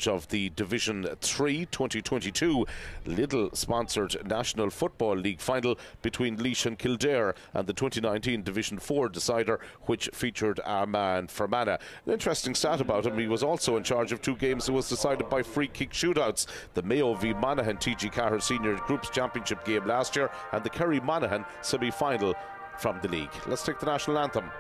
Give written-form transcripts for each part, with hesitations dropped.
of the Division 3 2022 Lidl sponsored National Football League final between Laois and Kildare and the 2019 Division 4 decider, which featured Armagh and Fermanagh. An interesting stat about him: he was also in charge of 2 games that was decided by free kick shootouts: the Mayo v Monaghan TG4 Senior Groups Championship game last year and the Kerry Monaghan semi-final from the league. Let's take the national anthem.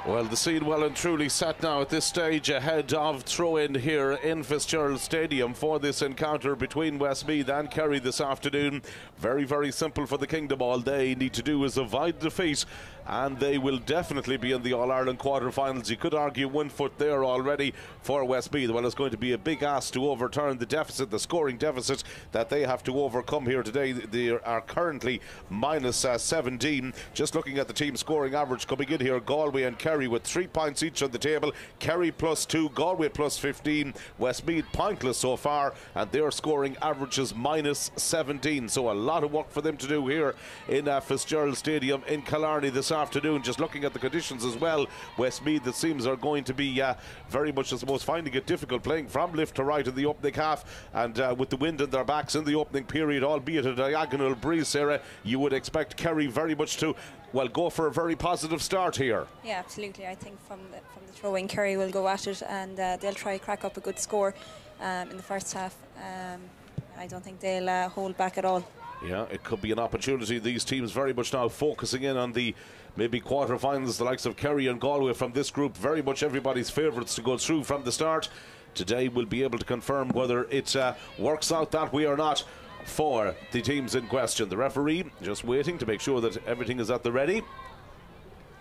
Well, the scene well and truly set now at this stage ahead of throw-in here in Fitzgerald Stadium for this encounter between Westmeath and Kerry this afternoon. Very, very simple for the Kingdom. All they need to do is avoid defeat, and they will definitely be in the All-Ireland quarter-finals. You could argue 1 foot there already for Westmeath. Well, it's going to be a big ask to overturn the deficit, the scoring deficit that they have to overcome here today. They are currently minus 17. Just looking at the team scoring average coming in here, Galway and Kerry with 3 points each on the table. Kerry +2, Galway +15, Westmeath pointless so far, and their scoring average is minus 17. So a lot of work for them to do here in Fitzgerald Stadium in Killarney this afternoon. Just looking at the conditions as well, Westmeath, it seems, are going to be very much, I suppose, finding it difficult playing from left to right in the opening half, and with the wind in their backs in the opening period, albeit a diagonal breeze, Sarah, you would expect Kerry very much to, well, go for a very positive start here. Yeah, absolutely. I think from the throw-in, Kerry will go at it, and they'll try to crack up a good score in the first half. I don't think they'll hold back at all. Yeah, it could be an opportunity. These teams very much now focusing in on the maybe quarter-finals, the likes of Kerry and Galway from this group, very much everybody's favourites to go through from the start. Today we'll be able to confirm whether it works out that way or not for the teams in question. The referee just waiting to make sure that everything is at the ready.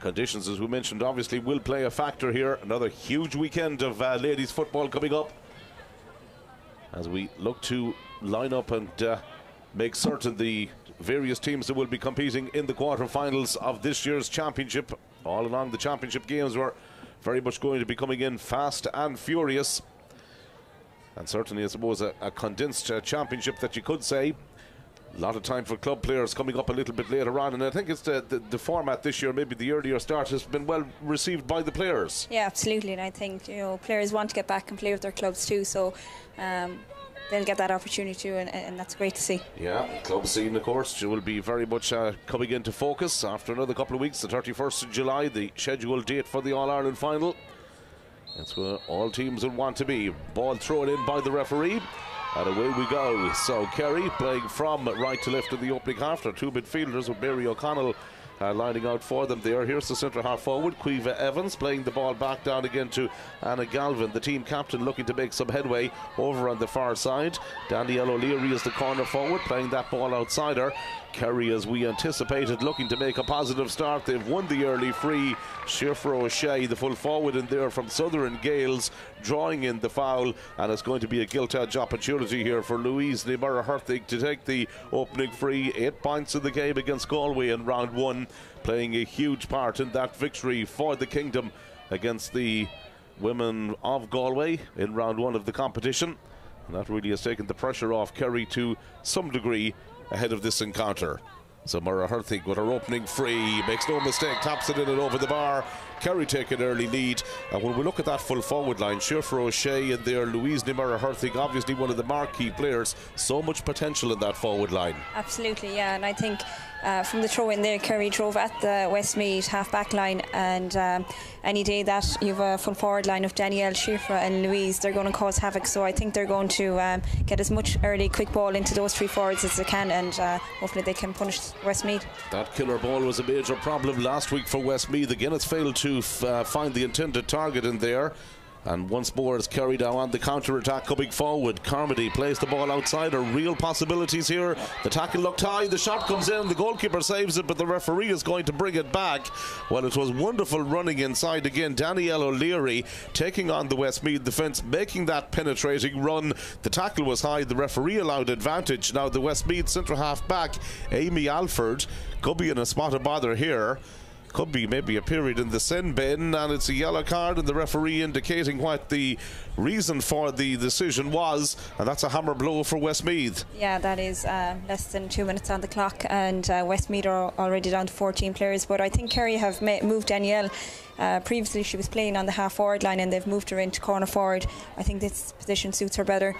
Conditions, as we mentioned, obviously will play a factor here. Another huge weekend of ladies football coming up as we look to line up and make certain the various teams that will be competing in the quarter-finals of this year's championship. All along the championship games were very much going to be coming in fast and furious, and certainly, I suppose, a condensed championship that you could say. A lot of time for club players coming up a little bit later on, and I think it's the format this year, maybe the earlier start, has been well received by the players. Yeah, absolutely, and I think, you know, players want to get back and play with their clubs too, so they'll get that opportunity too, and that's great to see. Yeah, club scene, of course, will be very much coming into focus after another couple of weeks. The 31st of July, the scheduled date for the All-Ireland final. That's where all teams will want to be. Ball thrown in by the referee, and away we go. So Kerry playing from right to left in the opening half. There are 2 midfielders with Mary O'Connell lining out for them there. Here's the centre half forward, Quiva Evans, playing the ball back down again to Anna Galvin, the team captain, looking to make some headway over on the far side. Danielle O'Leary is the corner forward, playing that ball outside her. Kerry, as we anticipated, looking to make a positive start. They've won the early free. Shifra O'Shea, the full forward in there from Southern Gales, drawing in the foul, and it's going to be a gilt-edge opportunity here for Louise Nimura-Herthig to take the opening free. 8 points in the game against Galway in round 1, playing a huge part in that victory for the Kingdom against the women of Galway in round 1 of the competition, and that really has taken the pressure off Kerry to some degree ahead of this encounter. So Murrah-Herthig with her opening free, makes no mistake, taps it in and over the bar. Kerry take an early lead, and when we look at that full forward line, Shifra O'Shea in there, Louise Nimura-Herthig, obviously one of the marquee players. So much potential in that forward line. Absolutely, yeah, and I think from the throw in there, Kerry drove at the Westmeath half-back line, and any day that you have a full forward line of Danielle, Shifra and Louise, they're going to cause havoc. So I think they're going to get as much early quick ball into those 3 forwards as they can, and hopefully they can punish Westmeath. That killer ball was a major problem last week for Westmeath. Again, it's failed to find the intended target in there. And once more it's Kerry now on the counter-attack coming forward. Carmody plays the ball outside. Are real possibilities here. The tackle looked high. The shot comes in. The goalkeeper saves it, but the referee is going to bring it back. Well, it was wonderful running inside again. Danielle O'Leary taking on the Westmeath defence, making that penetrating run. The tackle was high. The referee allowed advantage. Now the Westmeath centre-half back, Amy Alford, could be in a spot of bother here. Could be maybe a period in the sin bin, and it's a yellow card, and the referee indicating what the reason for the decision was, and that's a hammer blow for Westmeath. Yeah, that is less than 2 minutes on the clock, and Westmeath are already down to 14 players. But I think Kerry have moved Danielle. Previously she was playing on the half forward line, and they've moved her into corner forward. I think this position suits her better,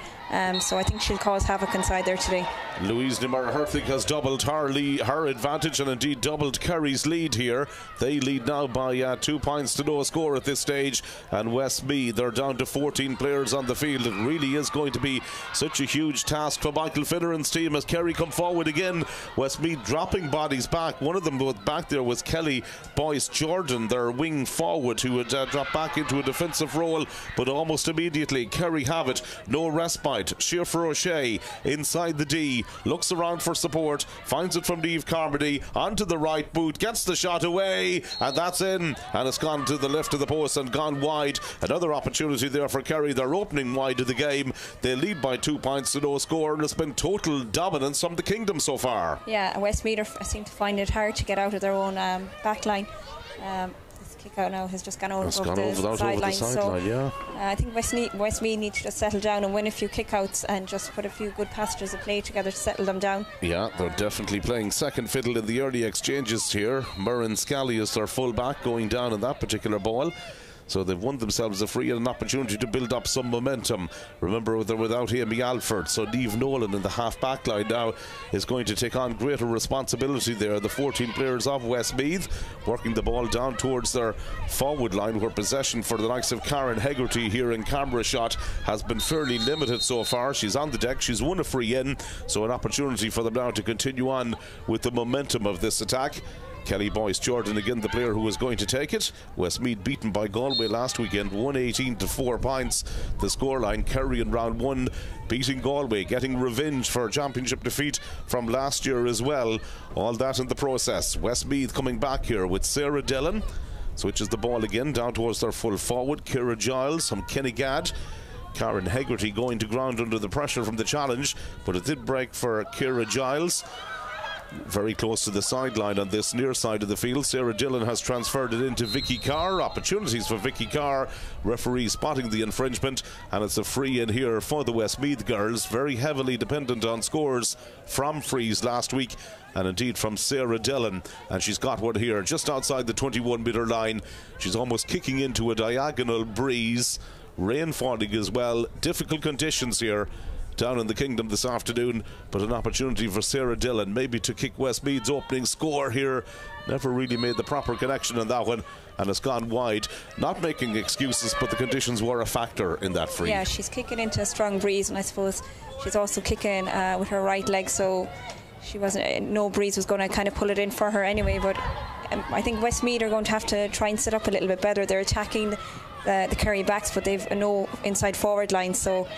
so I think she'll cause havoc inside there today. Louise Nimmer-Herthig has doubled her advantage, and indeed doubled Kerry's lead here. They lead now by 2 points to no score at this stage, and Westmeath, they're down to 14 players on the field. It really is going to be such a huge task for Michael Finneran's team as Kerry come forward again. Westmeath dropping bodies back. One of them back there was Kelly Boyce-Jordan, their wing forward, who had dropped back into a defensive role, but almost immediately Kerry have it. No respite. Shearfer O'Shea inside the D, looks around for support, finds it from Niamh Carmody, onto the right boot, gets the shot away, and that's in, and it's gone to the left of the post and gone wide. Another opportunity there for Kerry. They're opening wide of the game. They lead by 2 points to no score, and it's been total dominance from the Kingdom so far. Yeah, Westmeath seem to find it hard to get out of their own back line. Kick out now has just gone over the sideline. Yeah. I think Westmeath need to just settle down and win a few kickouts and just put a few good passages of play together to settle them down. Yeah, they're definitely playing second fiddle in the early exchanges here. Murren Scally is their full back going down in that particular ball. So they've won themselves a free and an opportunity to build up some momentum. Remember, they're without Amy Alford, so Niamh Nolan in the half-back line now is going to take on greater responsibility there. The 14 players of Westmeath working the ball down towards their forward line, where possession for the likes of Karen Hegarty here in camera shot has been fairly limited so far. She's on the deck, she's won a free in, so an opportunity for them now to continue on with the momentum of this attack. Kelly Boyce-Jordan again the player who was going to take it. Westmeath beaten by Galway last weekend, 118 to 4 points the scoreline. Kerry in round 1 beating Galway, getting revenge for a championship defeat from last year as well. All that in the process. Westmeath coming back here with Sarah Dillon. Switches the ball again down towards their full forward, Ciara Giles from Kinnegad. Karen Hegarty going to ground under the pressure from the challenge, but it did break for Ciara Giles. Very close to the sideline on this near side of the field. Sarah Dillon has transferred it into Vicky Carr. Opportunities for Vicky Carr. Referee spotting the infringement, and it's a free in here for the Westmeath girls. Very heavily dependent on scores from frees last week, and indeed from Sarah Dillon, and she's got one here just outside the 21-metre line. She's almost kicking into a diagonal breeze. Rain falling as well. Difficult conditions here down in the Kingdom this afternoon, but an opportunity for Sarah Dillon maybe to kick Westmeath's opening score here. Never really made the proper connection on that one, and it's gone wide. Not making excuses, but the conditions were a factor in that free. Yeah, she's kicking into a strong breeze, and I suppose she's also kicking with her right leg, so she wasn't. No breeze was going to kind of pull it in for her anyway. But I think Westmeath are going to have to try and set up a little bit better. They're attacking the Kerry backs, but they've no inside forward line, so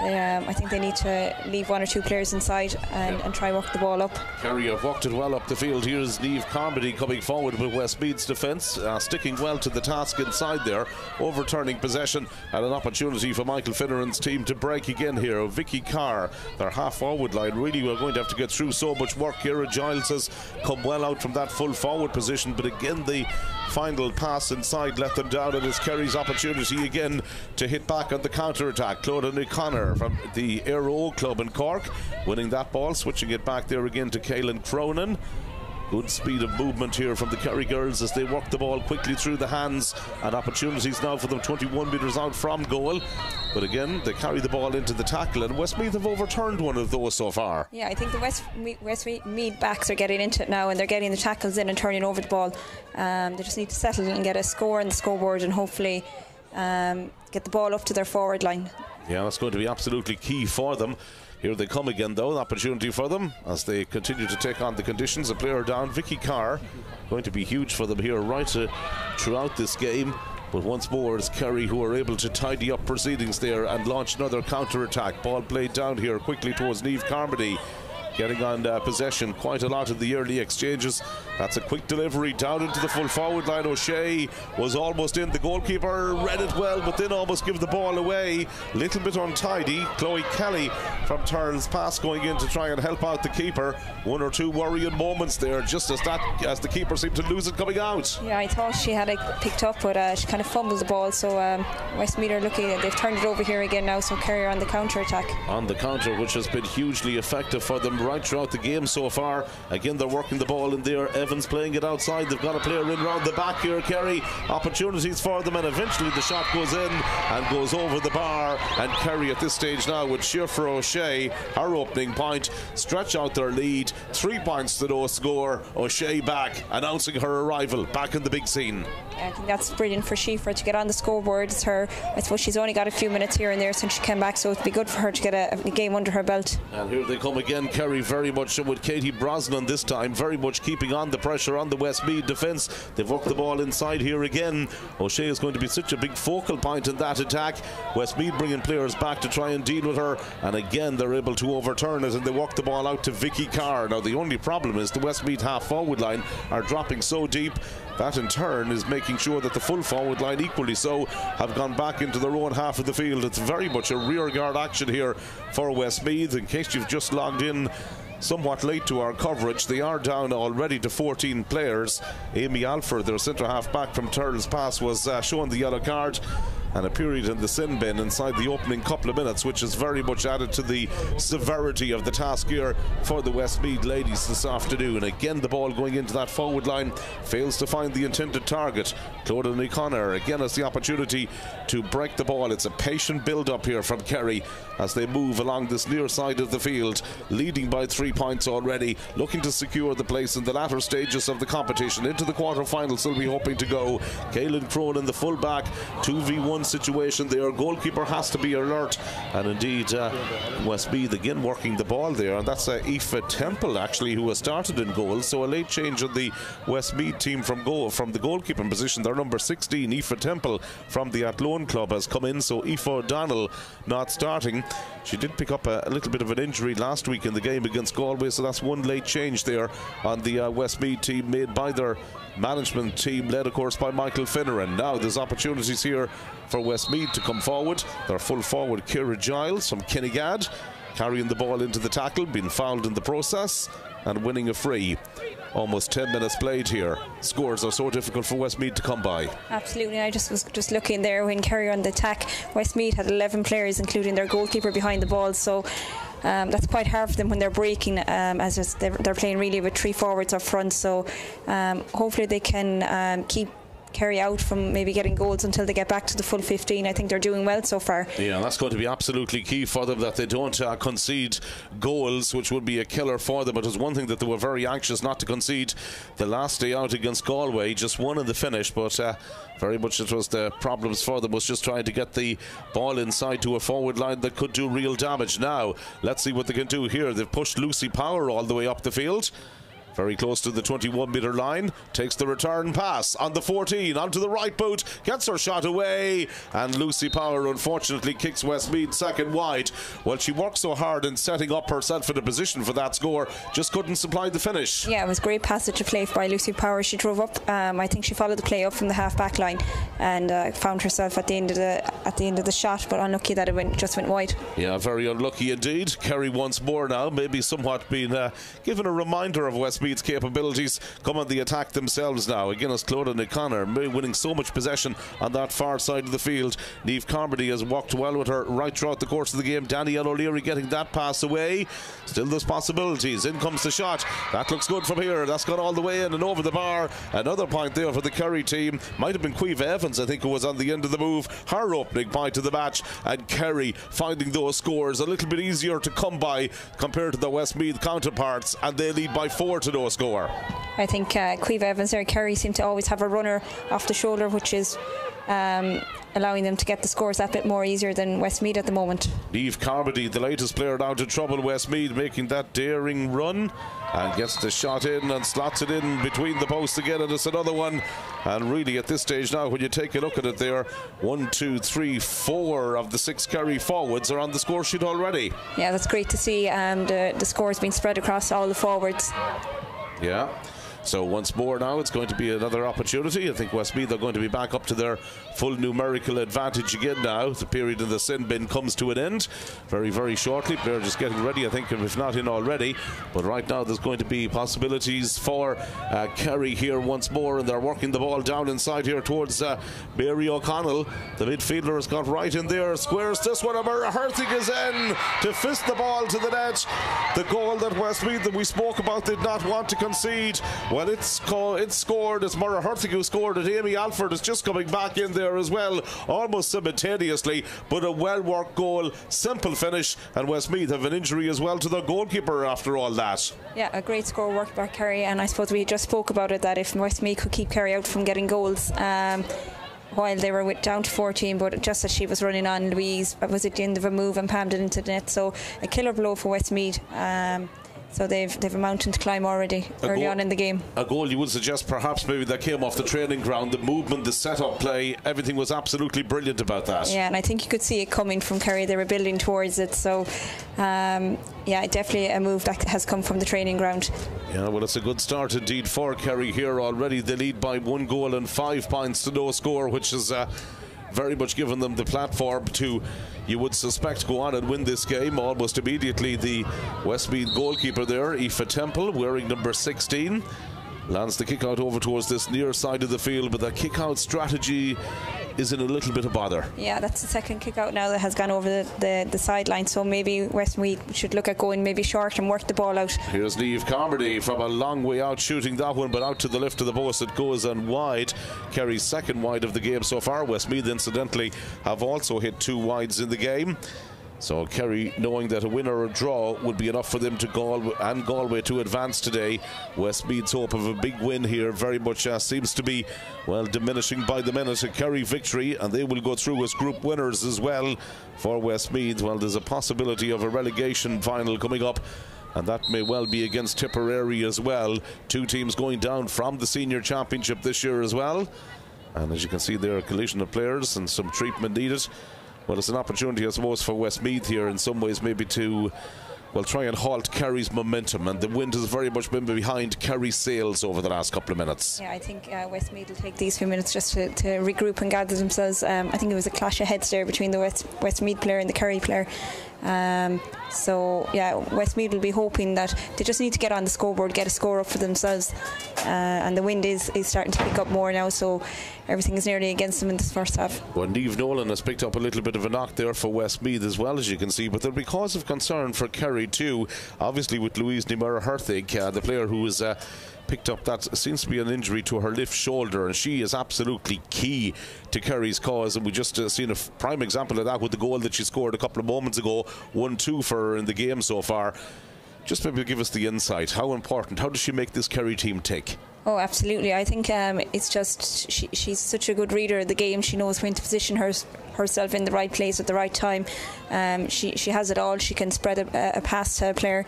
I think they need to leave 1 or 2 players inside and try work the ball up. Kerry have walked it well up the field. Here's Niamh Carmody coming forward with Westmeath's defence, sticking well to the task inside there, overturning possession, and an opportunity for Michael Finneran's team to break again here. Vicky Carr, their half-forward line, really we're going to have to get through so much work. Ciara Giles has come well out from that full forward position, but again the final pass inside let them down, and it's Kerry's opportunity again to hit back on the counter-attack. Clodagh O'Connor from the Aero Club in Cork winning that ball, switching it back there again to Caelan Cronin. Good speed of movement here from the Kerry girls as they work the ball quickly through the hands, and opportunities now for them 21 metres out from goal. But again, they carry the ball into the tackle, and Westmeath have overturned one of those so far. Yeah, I think the Westmeath backs are getting into it now, and they're getting the tackles in and turning over the ball. They just need to settle and get a score on the scoreboard, and hopefully get the ball up to their forward line. Yeah, that's going to be absolutely key for them. Here they come again, though. An opportunity for them as they continue to take on the conditions. A player down, Vicky Carr, going to be huge for them here right throughout this game. But once more, it's Kerry who are able to tidy up proceedings there and launch another counter-attack. Ball played down here quickly towards Niamh Carmody. Getting on possession quite a lot in the early exchanges. That's a quick delivery down into the full forward line. O'Shea was almost in. The goalkeeper read it well, but then almost give the ball away. Little bit untidy. Chloe Kelly from Turles pass going in to try and help out the keeper. One or two worrying moments there, just as the keeper seemed to lose it coming out. Yeah, I thought she had it picked up, but she kind of fumbled the ball. So Westmeath are lucky they've turned it over here again now. So Kerry on the counter attack. On the counter, which has been hugely effective for them right throughout the game so far. Again, they're working the ball in there. Evans playing it outside. They've got a player in round the back here. Kerry, opportunities for them, and eventually the shot goes in and goes over the bar. And Kerry at this stage now with Siofra O'Shea, her opening point, stretch out their lead. 3 points to no score. O'Shea back, announcing her arrival back in the big scene. I think that's brilliant for Siofra to get on the scoreboard. It's her, I suppose she's only got a few minutes here and there since she came back, so it'd be good for her to get a game under her belt. And here they come again, Kerry, very much with Katie Brosnan this time, very much keeping on the pressure on the Westmeath defence. They've worked the ball inside here again. O'Shea is going to be such a big focal point in that attack. Westmeath bringing players back to try and deal with her, and again they're able to overturn it, and they walk the ball out to Vicky Carr. Now the only problem is the Westmeath half forward line are dropping so deep. That in turn is making sure that the full forward line equally so have gone back into their own half of the field. It's very much a rear guard action here for Westmeath. In case you've just logged in somewhat late to our coverage, they are down already to 14 players. Amy Alford, their centre half back from Turles pass, was shown the yellow card, and a period in the sin bin inside the opening couple of minutes, which has very much added to the severity of the task here for the Westmeath ladies this afternoon. Again, the ball going into that forward line fails to find the intended target. Clodagh O'Connor again has the opportunity to break the ball. It's a patient build up here from Kerry as they move along this near side of the field, leading by 3 points already, looking to secure the place in the latter stages of the competition. Into the quarterfinals they'll be hoping to go. Caelan Cronin, the fullback, 2v1 situation there. Goalkeeper has to be alert, and indeed Westmeath again working the ball there, and that's Aoife Temple actually who has started in goal. So a late change in the Westmeath team from the goalkeeping position. Their number 16, Aoife Temple from the Athlone club, has come in, so Aoife O'Donnell not starting. She did pick up a little bit of an injury last week in the game against Galway, so that's one late change there on the Westmeath team made by their management team, led of course by Michael Finneran. Now there's opportunities here for Westmeath to come forward. Their full forward Ciara Giles from Kinnegad carrying the ball into the tackle, being fouled in the process and winning a free. Almost 10 minutes played here. Scores are so difficult for Westmeath to come by. Absolutely. I was just looking there when Kerry on the attack. Westmeath had 11 players, including their goalkeeper, behind the ball. So that's quite hard for them when they're breaking, as they're playing really with 3 forwards up front. So hopefully they can keep Kerry out from maybe getting goals until they get back to the full 15. I think they're doing well so far. Yeah, that's going to be absolutely key for them, that they don't concede goals, which would be a killer for them. It was one thing that they were very anxious not to concede the last day out against Galway, just one in the finish, but very much it was the problems for them was just trying to get the ball inside to a forward line that could do real damage. Now let's see what they can do here. They've pushed Lucy Power all the way up the field, very close to the 21-metre line, takes the return pass on the 14, onto the right boot, gets her shot away, and Lucy Power unfortunately kicks Westmeath second wide. Well, she worked so hard in setting up herself in a position for that score, just couldn't supply the finish. Yeah, it was great passage of play by Lucy Power. She drove up, I think she followed the play up from the half-back line and found herself at the end of the shot, but unlucky that it just went wide. Yeah, very unlucky indeed. Kerry once more now, maybe somewhat being given a reminder of Westmeath's capabilities, come on the attack themselves now. Again, as Clodagh O'Connor winning so much possession on that far side of the field. Niamh Carmody has walked well with her right throughout the course of the game. Danielle O'Leary getting that pass away. Still there's possibilities. In comes the shot. That looks good from here. That's gone all the way in and over the bar. Another point there for the Kerry team. Might have been Caoimhe Evans, I think, who was on the end of the move. Her opening point of the match, and Kerry finding those scores a little bit easier to come by compared to the Westmeath counterparts, and they lead by 4 to no score. I think Caoimhe Evans there, Kerry seem to always have a runner off the shoulder, which is allowing them to get the scores that bit more easier than Westmeath at the moment. Niamh Carmody, the latest player down to trouble Westmeath, making that daring run and gets the shot in and slots it in between the posts again, and it's another one. And really at this stage now, when you take a look at it there, 1, 2, 3, 4 of the 6 Kerry forwards are on the score sheet already. Yeah, that's great to see. The scores being spread across all the forwards. Yeah. So once more now, it's going to be another opportunity. I think Westmeath are going to be back up to their full numerical advantage again now. The period in the sin bin comes to an end very, very shortly. They're just getting ready, I think, if not in already. But right now there's going to be possibilities for Kerry here once more, and they're working the ball down inside here towards Mary O'Connell. The midfielder has got right in there, squares this one, and Herthig is in to fist the ball to the net. The goal that Westmeath that we spoke about did not want to concede. Well, it's scored. It's Murrah Herthig who scored it. Amy Alford is just coming back in there as well, almost simultaneously, but a well-worked goal, simple finish, and Westmeath have an injury as well to their goalkeeper after all that. Yeah, a great score worked by Kerry, and I suppose we just spoke about it, that if Westmeath could keep Kerry out from getting goals while they were down to 14, but just as she was running on, Louise was at the end of a move and palmed it into the net, so a killer blow for Westmeath. So they've a mountain to climb already early on in the game. A goal you would suggest perhaps maybe that came off the training ground. The movement, the set-up play, everything was absolutely brilliant about that. Yeah, and I think you could see it coming from Kerry. They were building towards it. So, yeah, definitely a move that has come from the training ground. Yeah, well, it's a good start indeed for Kerry here already. They lead by 1 goal and 5 points to no score, which is very much given them the platform to, you would suspect, go on and win this game almost immediately. The Westmeath goalkeeper there, Aoife Temple, wearing number 16, lands the kick out over towards this near side of the field, but that kick out strategy is in a little bit of bother. Yeah, that's the second kick out now that has gone over the sideline, so maybe Westmeath should look at going maybe short and work the ball out. Here's Niamh Carmody from a long way out shooting that one, but out to the left of the post it goes and wide. Kerry's second wide of the game so far. Westmeath incidentally have also hit 2 wides in the game. So Kerry, knowing that a win or a draw would be enough for them to Galway to advance today. Westmeath's hope of a big win here very much seems to be, well, diminishing by the minute. A Kerry victory and they will go through as group winners as well for Westmeath. Well, there's a possibility of a relegation final coming up, and that may well be against Tipperary as well. 2 teams going down from the senior championship this year as well. And as you can see there, a collision of players and some treatment needed. Well, it's an opportunity, I suppose, for Westmeath here in some ways maybe to, well, try and halt Kerry's momentum, and the wind has very much been behind Kerry's sails over the last couple of minutes. Yeah, I think Westmeath will take these few minutes just to regroup and gather themselves. I think it was a clash of heads there between the Westmeath player and the Kerry player. So yeah, Westmeath will be hoping that they just need to get on the scoreboard, get a score up for themselves, and the wind is starting to pick up more now, so everything is nearly against them in this first half. Well, Niamh Nolan has picked up a little bit of a knock there for Westmeath as well, as you can see, but there'll be cause of concern for Kerry too, obviously with Louise Murrah Herthig, the player who is picked up that seems to be an injury to her left shoulder, and she is absolutely key to Kerry's cause, and we just seen a prime example of that with the goal that she scored a couple of moments ago, 1-2 for her in the game so far. Just maybe give us the insight. How important, how does she make this Kerry team tick? Oh, absolutely. I think it's just she's such a good reader of the game. She knows when to position herself in the right place at the right time. She has it all. She can spread a pass to a player.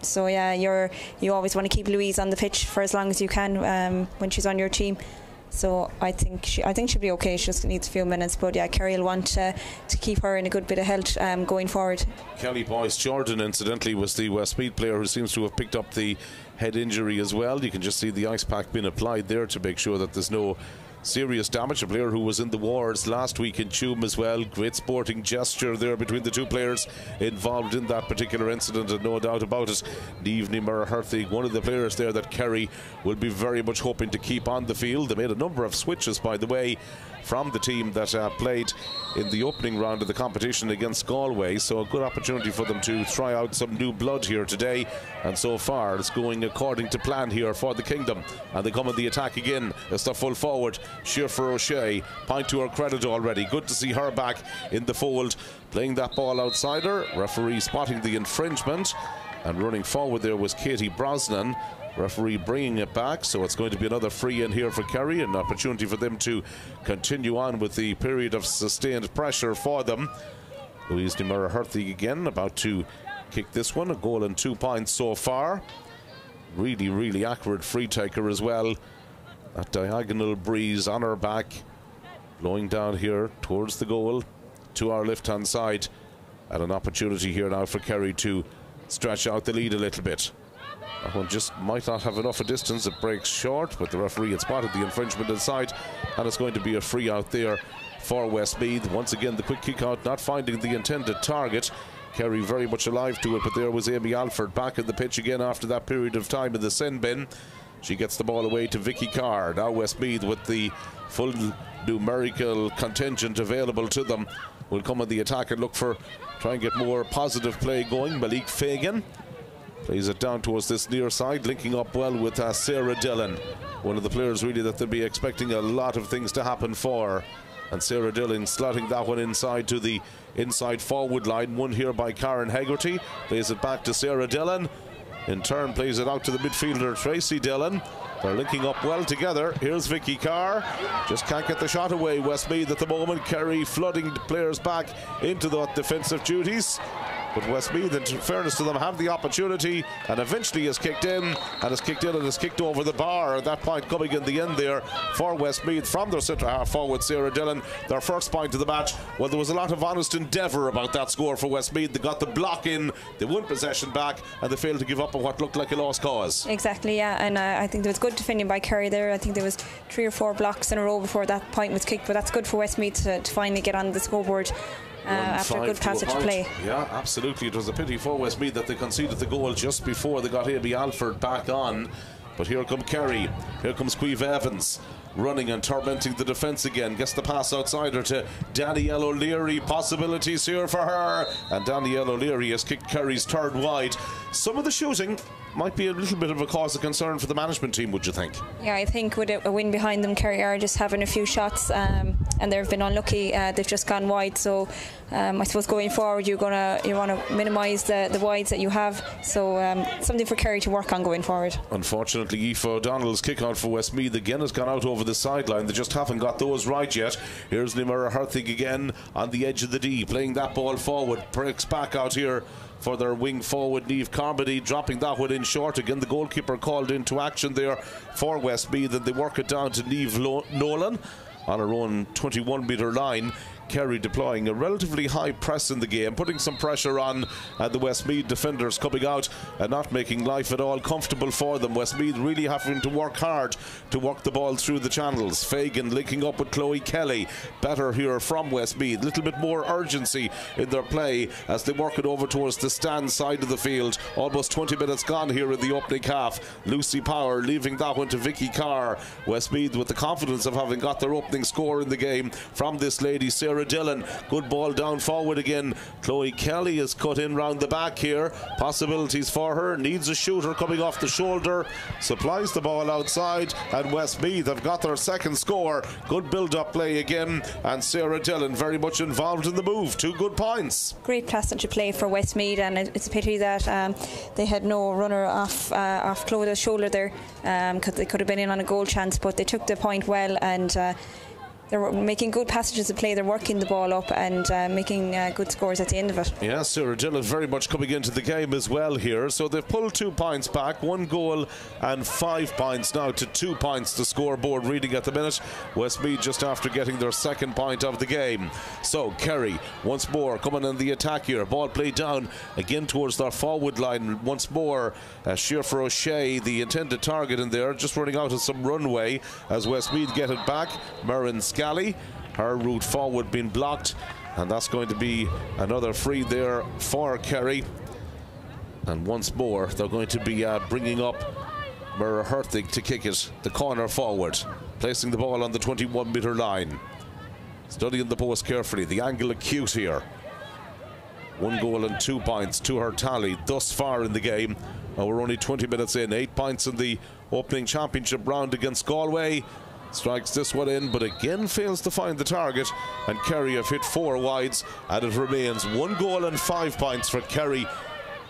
So yeah, you always want to keep Louise on the pitch for as long as you can when she's on your team. So I think she'll be okay. She just needs a few minutes, but yeah, Kerry will want to keep her in a good bit of health going forward. Kelly Boyce Jordan, incidentally, was the Westmeath player who seems to have picked up the head injury as well. You can just see the ice pack being applied there to make sure that there's no serious damage. A player who was in the wards last week in Tuam as well. Great sporting gesture there between the 2 players involved in that particular incident, and no doubt about it, Niamh Murrah Herthig, one of the players there that Kerry will be very much hoping to keep on the field. They made a number of switches, by the way, from the team that played in the opening round of the competition against Galway, so a good opportunity for them to try out some new blood here today, and so far it's going according to plan here for the Kingdom, and they come in the attack again. It's the full forward Shearfer O'Shea, point to her credit already. Good to see her back in the fold, playing that ball outside her. Referee spotting the infringement, and running forward there was Katie Brosnan. Referee bringing it back, so it's going to be another free in here for Kerry, an opportunity for them to continue on with the period of sustained pressure for them. Louise Ní Murragh again about to kick this one, a goal and 2 points so far. Really, really accurate free taker as well. That diagonal breeze on her back, blowing down here towards the goal to our left hand side, and an opportunity here now for Kerry to stretch out the lead a little bit. That one just might not have enough of distance. It breaks short, but the referee had spotted the infringement inside, and it's going to be a free out there for Westmeath. Once again, the quick kick out not finding the intended target. Kerry very much alive to it, but there was Amy Alford back in the pitch again after that period of time in the sin bin. She gets the ball away to Vicky Carr. Now Westmeath, with the full numerical contingent available to them, will come on the attack and look for, try and get more positive play going. Malik Fagan plays it down towards this near side, linking up well with Sarah Dillon, one of the players really that they'll be expecting a lot of things to happen for. And Sarah Dillon slotting that one inside to the inside forward line. Won here by Karen Hegarty. Plays it back to Sarah Dillon. In turn plays it out to the midfielder Tracy Dillon. They're linking up well together. Here's Vicky Carr. Just can't get the shot away, Westmeath at the moment. Kerry flooding the players back into the defensive duties. But Westmeath, in fairness to them, have the opportunity and eventually is kicked in, and is kicked in and is kicked over the bar. At that point coming in the end there for Westmeath from their centre half forward Sarah Dillon, their first point of the match. Well, there was a lot of honest endeavour about that score for Westmeath. They got the block in, they won possession back, and they failed to give up on what looked like a lost cause. Exactly, yeah, and I think there was good defending by Kerry there. I think there was 3 or 4 blocks in a row before that point was kicked, but that's good for Westmeath to finally get on the scoreboard. After a good passage of play. Yeah, absolutely. It was a pity for Westmeath that they conceded the goal just before they got Amy Alford back on. But here come Kerry. Here comes Queeve Evans, running and tormenting the defence again. Gets the pass outside her to Danielle O'Leary. Possibilities here for her. And Danielle O'Leary has kicked Kerry's third wide. Some of the shooting might be a little bit of a cause of concern for the management team, would you think? Yeah, I think with a win behind them, Kerry are just having a few shots, and they've been unlucky. They've just gone wide. So I suppose going forward, you want to minimise the wides that you have. So something for Kerry to work on going forward. Unfortunately, Aoife O'Donnell's kick out for Westmeath again has gone out over the sideline. They just haven't got those right yet. Here's Ní Murragh again on the edge of the D, playing that ball forward. Breaks back out here for their wing forward, Niamh Carmody, dropping that one in short. Again, the goalkeeper called into action there for Westmeath, and they work it down to Niamh Nolan on her own 21-metre line. Kerry deploying a relatively high press in the game, putting some pressure on the Westmeath defenders coming out and not making life at all comfortable for them. Westmeath really having to work hard to work the ball through the channels. Fagan linking up with Chloe Kelly. Better here from Westmeath. A little bit more urgency in their play as they work it over towards the stand side of the field. Almost 20 minutes gone here in the opening half. Lucy Power leaving that one to Vicky Carr. Westmeath with the confidence of having got their opening score in the game from this lady, Sarah Dillon. Good ball down forward again. Chloe Kelly is cut in round the back here. Possibilities for her. Needs a shooter coming off the shoulder. Supplies the ball outside, and Westmeath have got their second score. Good build-up play again, and Sarah Dillon very much involved in the move. 2 good points. Great passage of play for Westmeath, and it's a pity that they had no runner off Chloe's shoulder there, because they could have been in on a goal chance, but they took the point well, and they're making good passages of play. They're working the ball up and making good scores at the end of it. Yeah, Sarah Dillon very much coming into the game as well here. So they've pulled 2 points back, 1 goal and 5 points now to 2 points the scoreboard reading at the minute. Westmeath just after getting their second point of the game. So Kerry once more coming on the attack here. Ball played down again towards their forward line once more. Shearfer O'Shea, the intended target in there, just running out of some runway as Westmeath get it back. Merrin Scally, her route forward being blocked, and that's going to be another free there for Kerry. And once more they're going to be bringing up Murragh Herthig to kick it, the corner forward, placing the ball on the 21-metre line, studying the post carefully. The angle acute here. 1 goal and 2 points to her tally thus far in the game. We're only 20 minutes in. 8 points in the opening championship round against Galway. Strikes this one in, but again fails to find the target, and Kerry have hit 4 wides, and it remains 1 goal and 5 points for Kerry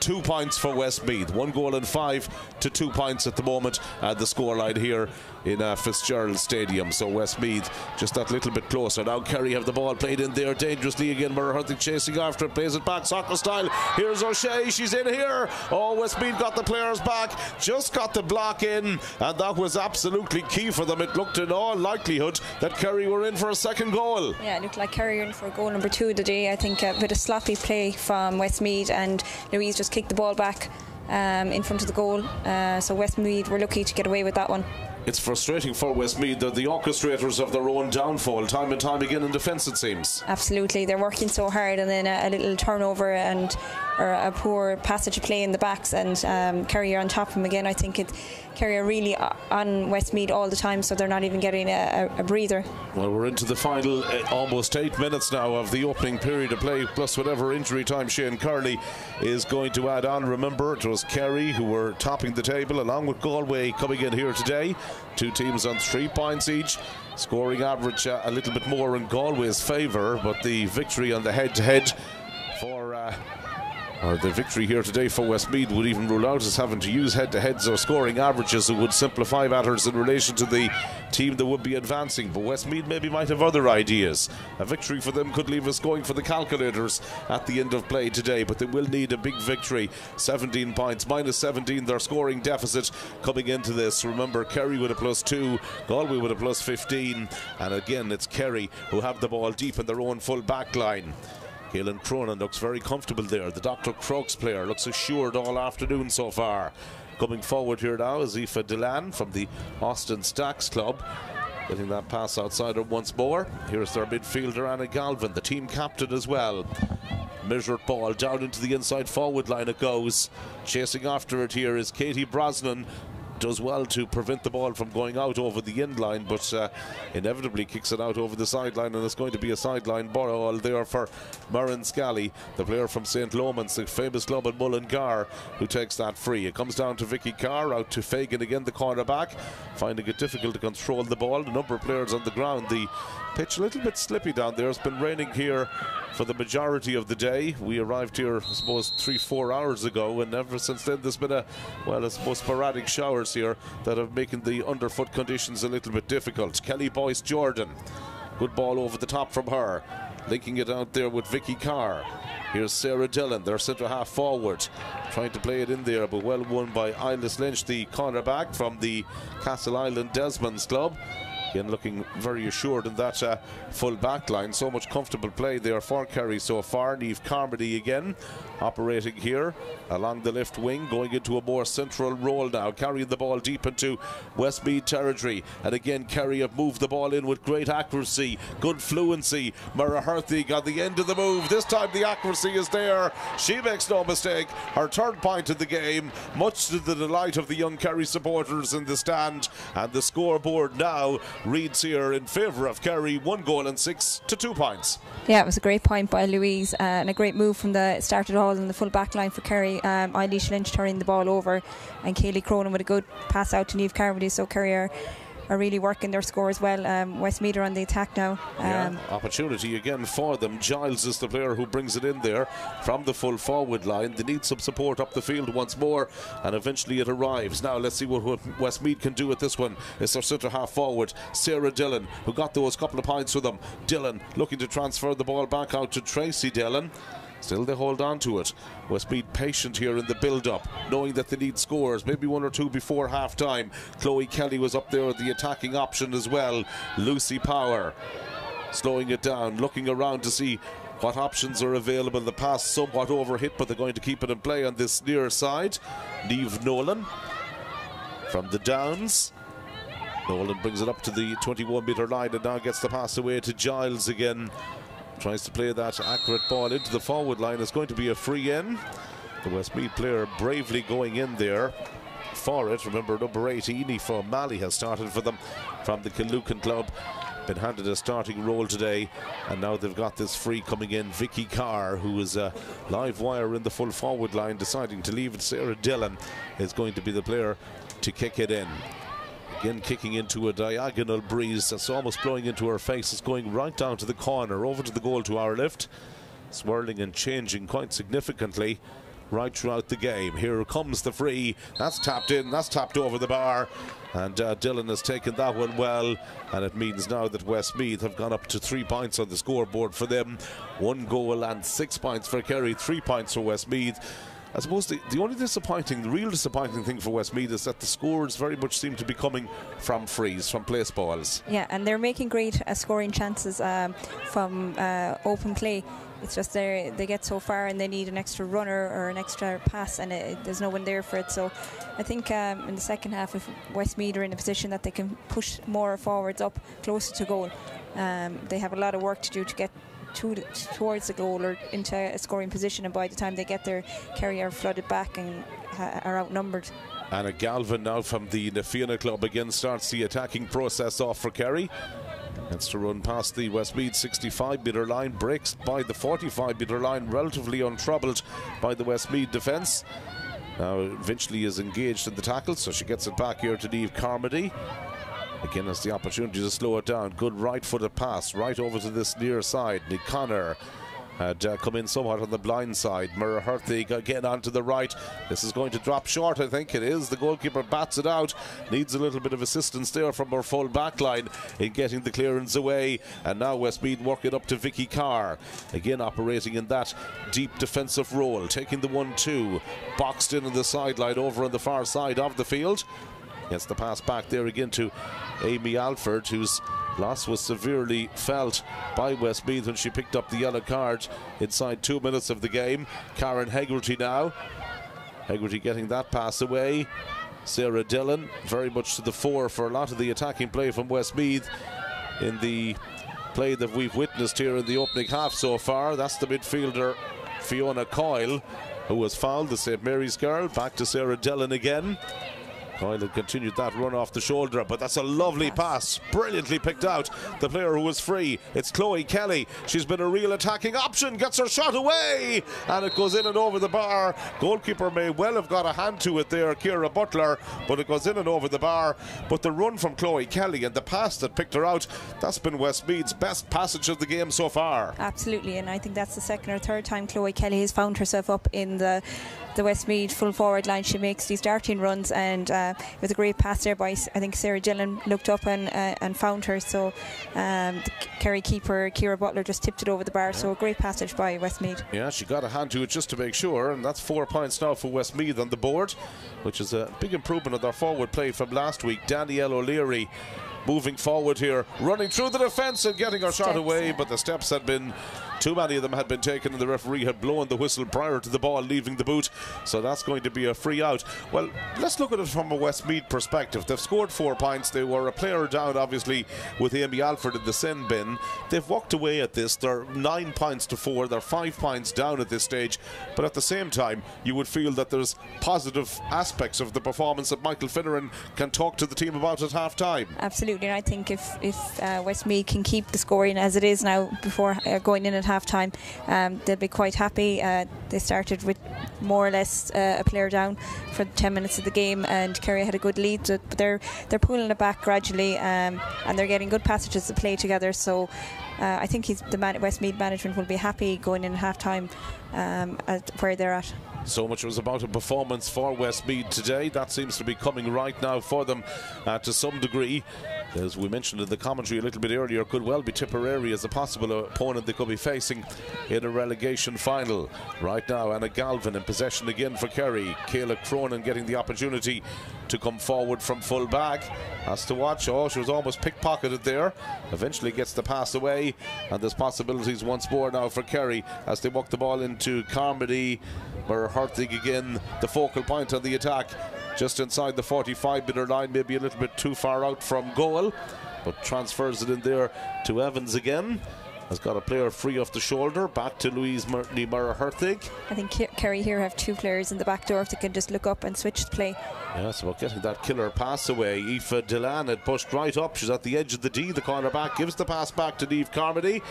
2 points for Westmeath. 1 goal and 5 to 2 points at the moment. The scoreline here in Fitzgerald Stadium. So Westmeath just that little bit closer. Now Kerry have the ball played in there dangerously again. Murrahurthy chasing after it, plays it back soccer style. Here's O'Shea, she's in here. Oh, Westmeath got the players back, just got the block in, and that was absolutely key for them. It looked in all likelihood that Kerry were in for a second goal. Yeah, it looked like Kerry were in for goal number 2 of the day. I think a bit of sloppy play from Westmeath, and Louise just kicked the ball back in front of the goal. So Westmeath were lucky to get away with that one. It's frustrating for Westmeath. They're the orchestrators of their own downfall time and time again in defence, it seems. Absolutely, they're working so hard, and then a little turnover or a poor passage of play in the backs, and Kerry are on top of them again. I think Kerry are really on Westmeath all the time, so they're not even getting a breather. Well, we're into the final almost 8 minutes now of the opening period of play, plus whatever injury time Shane Curley is going to add on. Remember, it was Kerry who were topping the table along with Galway coming in here today. 2 teams on 3 points each. Scoring average a little bit more in Galway's favour, but the victory on the head-to-head or the victory here today for Westmeath would even rule out as having to use head-to-heads or scoring averages. It would simplify matters in relation to the team that would be advancing. But Westmeath maybe might have other ideas. A victory for them could leave us going for the calculators at the end of play today, but they will need a big victory. 17 points, minus 17 their scoring deficit coming into this. Remember, Kerry with a +2, Galway with a +15, and again it's Kerry who have the ball deep in their own full back line. Caelan Cronin looks very comfortable there. The Dr. Crokes player looks assured all afternoon so far. Coming forward here now is Aoife Delan from the Austin Stacks Club, getting that pass outside her once more. Here's their midfielder Anna Galvin, the team captain as well. Measured ball down into the inside forward line it goes. Chasing after it here is Katie Brosnan. Does well to prevent the ball from going out over the end line, but inevitably kicks it out over the sideline, and it's going to be a sideline ball there for Murren Scally, the player from St. Lomans, the famous club in Mullingar, who takes that free. It comes down to Vicky Carr, out to Fagan again, the cornerback, finding it difficult to control the ball. A number of players on the ground. The pitch a little bit slippy down there. It's been raining here for the majority of the day. We arrived here, I suppose, 3-4 hours ago, and ever since then there's been I suppose sporadic showers here that have making the underfoot conditions a little bit difficult. Kelly Boyce Jordan, good ball over the top from her, linking it out there with Vicky Carr. Here's Sarah Dillon, their centre half forward, trying to play it in there, but well won by Eilish Lynch, the cornerback from the Castle Island Desmonds Club. Again, looking very assured in that full back line. So much comfortable play there for Kerry so far. Niamh Carmody again operating here along the left wing, going into a more central role now, carrying the ball deep into Westmeath territory. And again, Kerry have moved the ball in with great accuracy, good fluency. Murrahurthy got the end of the move. This time the accuracy is there. She makes no mistake. Her 3rd point of the game, much to the delight of the young Kerry supporters in the stand. And the scoreboard now reads here in favour of Kerry, 1 goal and 6 to 2 points. Yeah, it was a great point by Louise, and a great move from the start at all in the full back line for Kerry. Eilish Lynch turning the ball over, and Kaylee Cronin with a good pass out to Niamh Carmody. So Kerry are really working their score as well. Westmeath are on the attack now. Opportunity again for them. Giles is the player who brings it in there from the full forward line. They need some support up the field once more, and eventually it arrives. Now let's see what Westmeath can do with this one. It's their centre half forward, Sarah Dillon, who got those couple of points with them. Dillon looking to transfer the ball back out to Tracy Dillon. Still they hold on to it. Westmeath patient here in the build-up, knowing that they need scores, maybe 1 or 2 before half-time. Chloe Kelly was up there with the attacking option as well. Lucy Power slowing it down, looking around to see what options are available. The pass somewhat overhit, but they're going to keep it in play on this near side. Niamh Nolan from the Downs. Nolan brings it up to the 21-metre line and now gets the pass away to Giles again. Tries to play that accurate ball into the forward line. It's going to be a free in. The Westmeath player bravely going in there for it. Remember, number 8, Aoife O'Malley, has started for them from the Killucan club. Been handed a starting role today, and now they've got this free coming in. Vicky Carr, who is a live wire in the full forward line, deciding to leave it. Sarah Dillon is going to be the player to kick it in. Again, kicking into a diagonal breeze that's almost blowing into her face. It's going right down to the corner, over to the goal to our left. Swirling and changing quite significantly. right throughout the game. Here comes the free. That's tapped in. That's tapped over the bar. And Dillon has taken that one well. And it means now that Westmeath have gone up to 3 points on the scoreboard for them. 1 goal and 6 points for Kerry. 3 points for Westmeath. I suppose the only the real disappointing thing for Westmeath is that the scores very much seem to be coming from frees, from place balls. Yeah, and they're making great scoring chances from open play. It's just they get so far and they need an extra runner or an extra pass, and there's no one there for it. So I think in the second half, if Westmeath are in a position that they can push more forwards up closer to goal, they have a lot of work to do to get towards the goal or into a scoring position, and by the time they get there, Kerry are flooded back and are outnumbered. Anna Galvin now from the Nafiana club again starts the attacking process off for Kerry. Gets to run past the Westmeath 65-metre line, breaks by the 45-metre line, relatively untroubled by the Westmeath defence. Now eventually is engaged in the tackle, so she gets it back here to Niamh Carmody. Again has the opportunity to slow it down. Good right-footed pass right over to this near side. Nick Connor had come in somewhat on the blind side. Mara Herthig again onto the right. This is going to drop short, I think it is. The goalkeeper bats it out. Needs a little bit of assistance there from her full back line in getting the clearance away. And now Westmeath working up to Vicky Carr. Again operating in that deep defensive role. Taking the 1-2. Boxed in on the sideline over on the far side of the field. Gets the pass back there again to Amy Alford, whose loss was severely felt by Westmeath when she picked up the yellow card inside 2 minutes of the game. Karen Hegarty now. Hegarty getting that pass away. Sarah Dillon very much to the fore for a lot of the attacking play from Westmeath in the play that we've witnessed here in the opening half so far. That's the midfielder Fiona Coyle, who was fouled, the St Mary's girl. Back to Sarah Dillon again. Coyle had continued that run off the shoulder, but that's a lovely pass, brilliantly picked out. The player who was free, it's Chloe Kelly. She's been a real attacking option, gets her shot away, and it goes in and over the bar. Goalkeeper may well have got a hand to it there, Ciara Butler, but it goes in and over the bar. But the run from Chloe Kelly and the pass that picked her out, that's been Westmeath's best passage of the game so far. Absolutely, and I think that's the second or third time Chloe Kelly has found herself up in the Westmeath full forward line. She makes these darting runs, and it was a great pass there by, I think, Sarah Dillon looked up and found her. So the Kerry keeper Ciara Butler just tipped it over the bar. So a great passage by Westmeath. Yeah, she got a hand to it just to make sure, and that's 4 points now for Westmeath on the board, which is a big improvement of their forward play from last week. Danielle O'Leary moving forward here, running through the defence and getting her shot away, but the steps had been, too many of them had been taken, and the referee had blown the whistle prior to the ball leaving the boot, so that's going to be a free out. Well, let's look at it from a Westmeath perspective. They've scored 4 points. They were a player down, obviously, with Amy Alford in the sin bin. They've walked away at this. They're 9 points to 4. They're 5 points down at this stage, but at the same time, you would feel that there's positive aspects of the performance that Michael Finneran can talk to the team about at half-time. Absolutely, and I think if Westmeath can keep the scoring as it is now before going in at half-time, they'll be quite happy. They started with more or less a player down for 10 minutes of the game, and Kerry had a good lead, but they're pulling it back gradually, and they're getting good passages to play together. So I think the Westmeath management will be happy going in at half-time at where they're at. So much was about a performance for Westmeath today. That seems to be coming right now for them to some degree. As we mentioned in the commentary a little bit earlier, could well be Tipperary as a possible opponent they could be facing in a relegation final. Right now, Anna Galvin in possession again for Kerry. Kayla Cronin getting the opportunity to come forward from full back. Has to watch. Oh, she was almost pickpocketed there. Eventually gets the pass away, and there's possibilities once more now for Kerry as they walk the ball into Carmody, where Herthig again the focal point on the attack, just inside the 45-metre line, maybe a little bit too far out from goal, but transfers it in there to Evans again. Has got a player free off the shoulder, back to Louise Mara Herthig. I think Kerry here have 2 players in the back door if they can just look up and switch the play. Yeah, it's about getting that killer pass away. Aoife Delan had pushed right up. She's at the edge of the D. The cornerback gives the pass back to Niamh Carmody.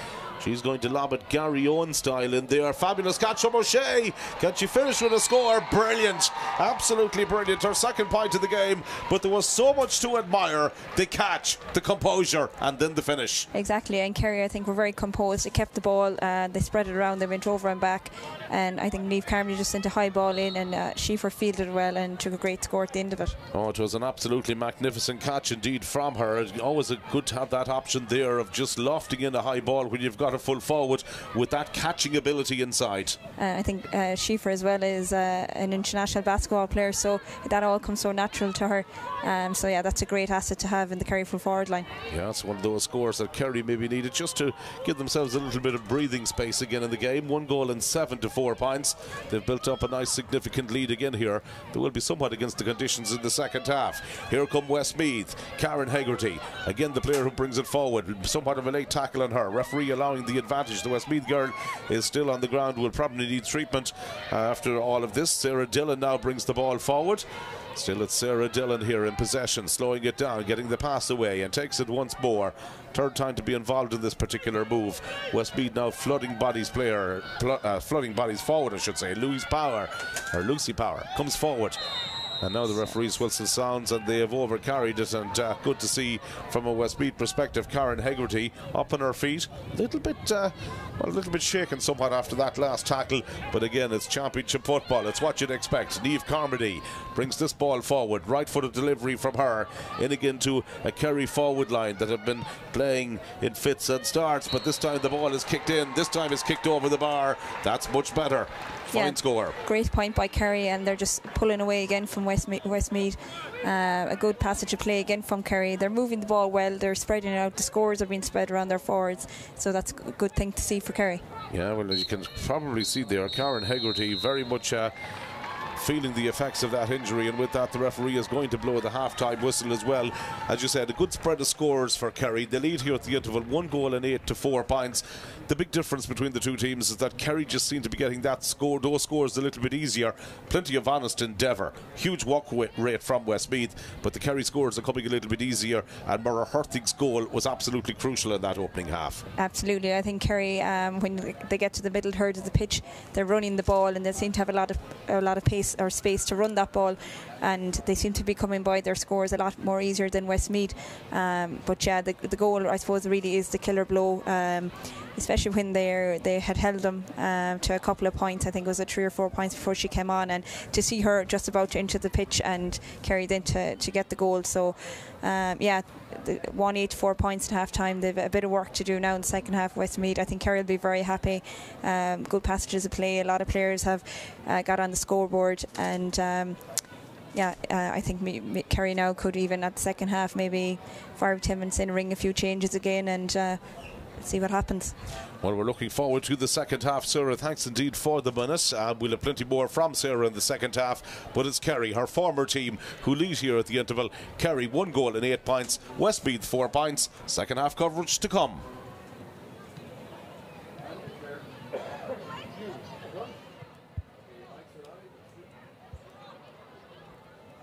She's going to lob it Gary Owen style in there. Fabulous catch from O'Shea. Can she finish with a score? Brilliant. Absolutely brilliant. Her second point of the game. But there was so much to admire. The catch, the composure, and then the finish. Exactly. And Kerry, I think, were very composed. They kept the ball, they spread it around, they went over and back, and I think Niamh Carmody just sent a high ball in, and Schieffer fielded well and took a great score at the end of it. Oh, it was an absolutely magnificent catch indeed from her. It's always good to have that option there of just lofting in a high ball when you've got a full forward with that catching ability inside. I think Schieffer as well is an international basketball player, so that all comes so natural to her. So yeah, that's a great asset to have in the Kerry full forward line. Yeah, it's one of those scores that Kerry maybe needed just to give themselves a little bit of breathing space again in the game. 1 goal and 7 to 4 points. They've built up a nice significant lead again here. There will be somewhat against the conditions in the second half. Here come Westmeath. Karen Hegarty, again the player who brings it forward. Somewhat of a late tackle on her. Referee allowing the advantage. The Westmeath girl is still on the ground, will probably need treatment after all of this. Sarah Dillon now brings the ball forward. Still it's Sarah Dillon here in possession, slowing it down, getting the pass away, and takes it once more. Third time to be involved in this particular move. Westmeath now flooding bodies forward, I should say. Lucy Power comes forward. And now the referee's whistle sounds, and they have overcarried it. And good to see from a Westmeath perspective, Karen Hegarty up on her feet, a little bit shaken somewhat after that last tackle. But again, it's championship football. It's what you'd expect. Niamh Carmody brings this ball forward. Right-footed delivery from her in again to a Kerry forward line that have been playing in fits and starts. But this time the ball is kicked in. This time it's kicked over the bar. That's much better. Fine score. Great point by Kerry, and they're just pulling away again from Westmeath. A good passage of play again from Kerry. They're moving the ball well, they're spreading it out, the scores are being spread around their forwards, so that's a good thing to see for Kerry. Yeah, well, you can probably see there Karen Hegarty very much feeling the effects of that injury, and with that the referee is going to blow the half-time whistle as well. As you said, a good spread of scores for Kerry. They lead here at the interval, 1 goal and 8 to 4 points. The big difference between the two teams is that Kerry just seem to be getting those scores a little bit easier. Plenty of honest endeavour, huge walk rate from Westmeath, but the Kerry scores are coming a little bit easier, and Mara Hurtig's goal was absolutely crucial in that opening half. Absolutely. I think Kerry, when they get to the middle third of the pitch, they're running the ball, and they seem to have a lot of pace or space to run that ball, and they seem to be coming by their scores a lot more easier than Westmeath. But yeah, the goal, I suppose, really is the killer blow, especially when they had held them to a couple of points. I think it was 3 or 4 points before she came on, and to see her just about to enter the pitch and Kerry then to get the goal. So yeah, 1-8 to 4 points at half time. They've a bit of work to do now in the second half. Westmeath, I think Kerry will be very happy. Good passages of play, a lot of players have got on the scoreboard, and yeah, I think Kerry now could, even at the second half, maybe 5 or 10 minutes in, ring a few changes again and see what happens. Well, we're looking forward to the second half, Sarah. Thanks indeed for the minute. We'll have plenty more from Sarah in the second half, but it's Kerry, her former team, who lead here at the interval. Kerry 1 goal and 8 points, Westmeath 4 points. Second half coverage to come.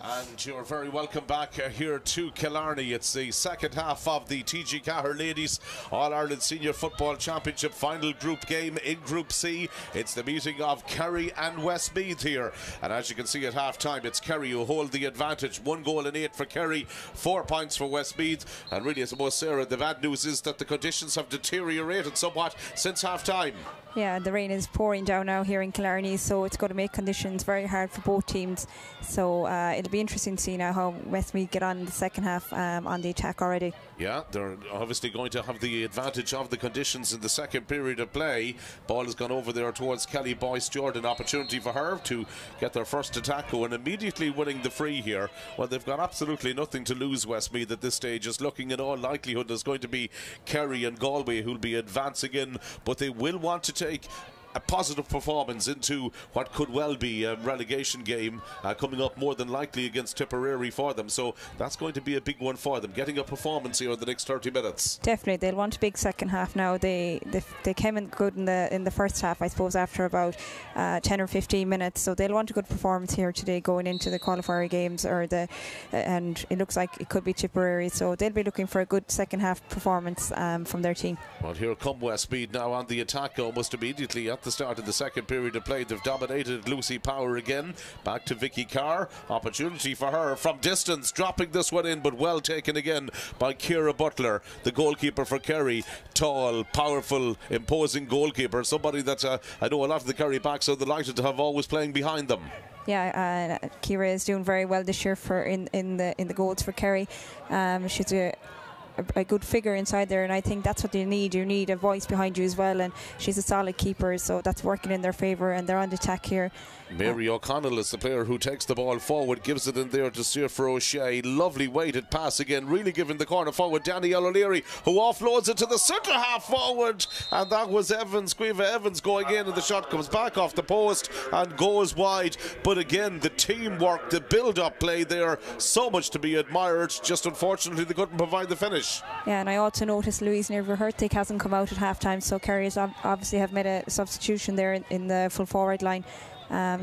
And you're very welcome back here to Killarney. It's the second half of the TG4 Ladies All-Ireland Senior Football Championship final group game in Group C. It's the meeting of Kerry and Westmeath here. And as you can see at half-time, it's Kerry who hold the advantage. 1 goal and 8 for Kerry, 4 points for Westmeath. And really, I suppose, Sarah, the bad news is that the conditions have deteriorated somewhat since half-time. Yeah, the rain is pouring down now here in Killarney, so it's going to make conditions very hard for both teams. So it'll be interesting to see now how Westmeath get on in the second half on the attack already. Yeah, they're obviously going to have the advantage of the conditions in the second period of play. Ball has gone over there towards Kelly Boyce-Jordan. Opportunity for her to get their first attack going, immediately winning the free here. Well, they've got absolutely nothing to lose, Westmeath, at this stage. It's looking in all likelihood there's going to be Kerry and Galway who'll be advancing in, but they will want to take a positive performance into what could well be a relegation game coming up, more than likely against Tipperary for them. So that's going to be a big one for them, getting a performance here in the next 30 minutes. Definitely, they'll want a big second half now. They came in good in the first half, I suppose, after about 10 or 15 minutes. So they'll want a good performance here today going into the qualifier games, and it looks like it could be Tipperary. So they'll be looking for a good second half performance from their team. Well, here come Westmeath now on the attack almost immediately at at the start of the second period of play. They've dominated Lucy Power again. Back to Vicky Carr. Opportunity for her from distance, dropping this one in, but well taken again by Ciara Butler, the goalkeeper for Kerry. Tall, powerful, imposing goalkeeper. Somebody that I know a lot of the Kerry backs are delighted to have always playing behind them. Yeah, Ciara is doing very well this year for in the goals for Kerry. She's a good figure inside there, and I think that's what you need. You need a voice behind you as well, and she's a solid keeper, so that's working in their favour, and they're on the attack here. Mary O'Connell is the player who takes the ball forward, gives it in there to Siofra O'Shea. Lovely weighted pass again, really giving the corner forward. Danielle O'Leary, who offloads it to the centre half forward, and that was Evans, Quiva Evans going in, and the shot comes back off the post and goes wide. But again, the teamwork, the build-up play there, so much to be admired. Just unfortunately they couldn't provide the finish. Yeah, and I also noticed Louise Neverhertig hasn't come out at half-time, so Kerry obviously have made a substitution there in the full forward line.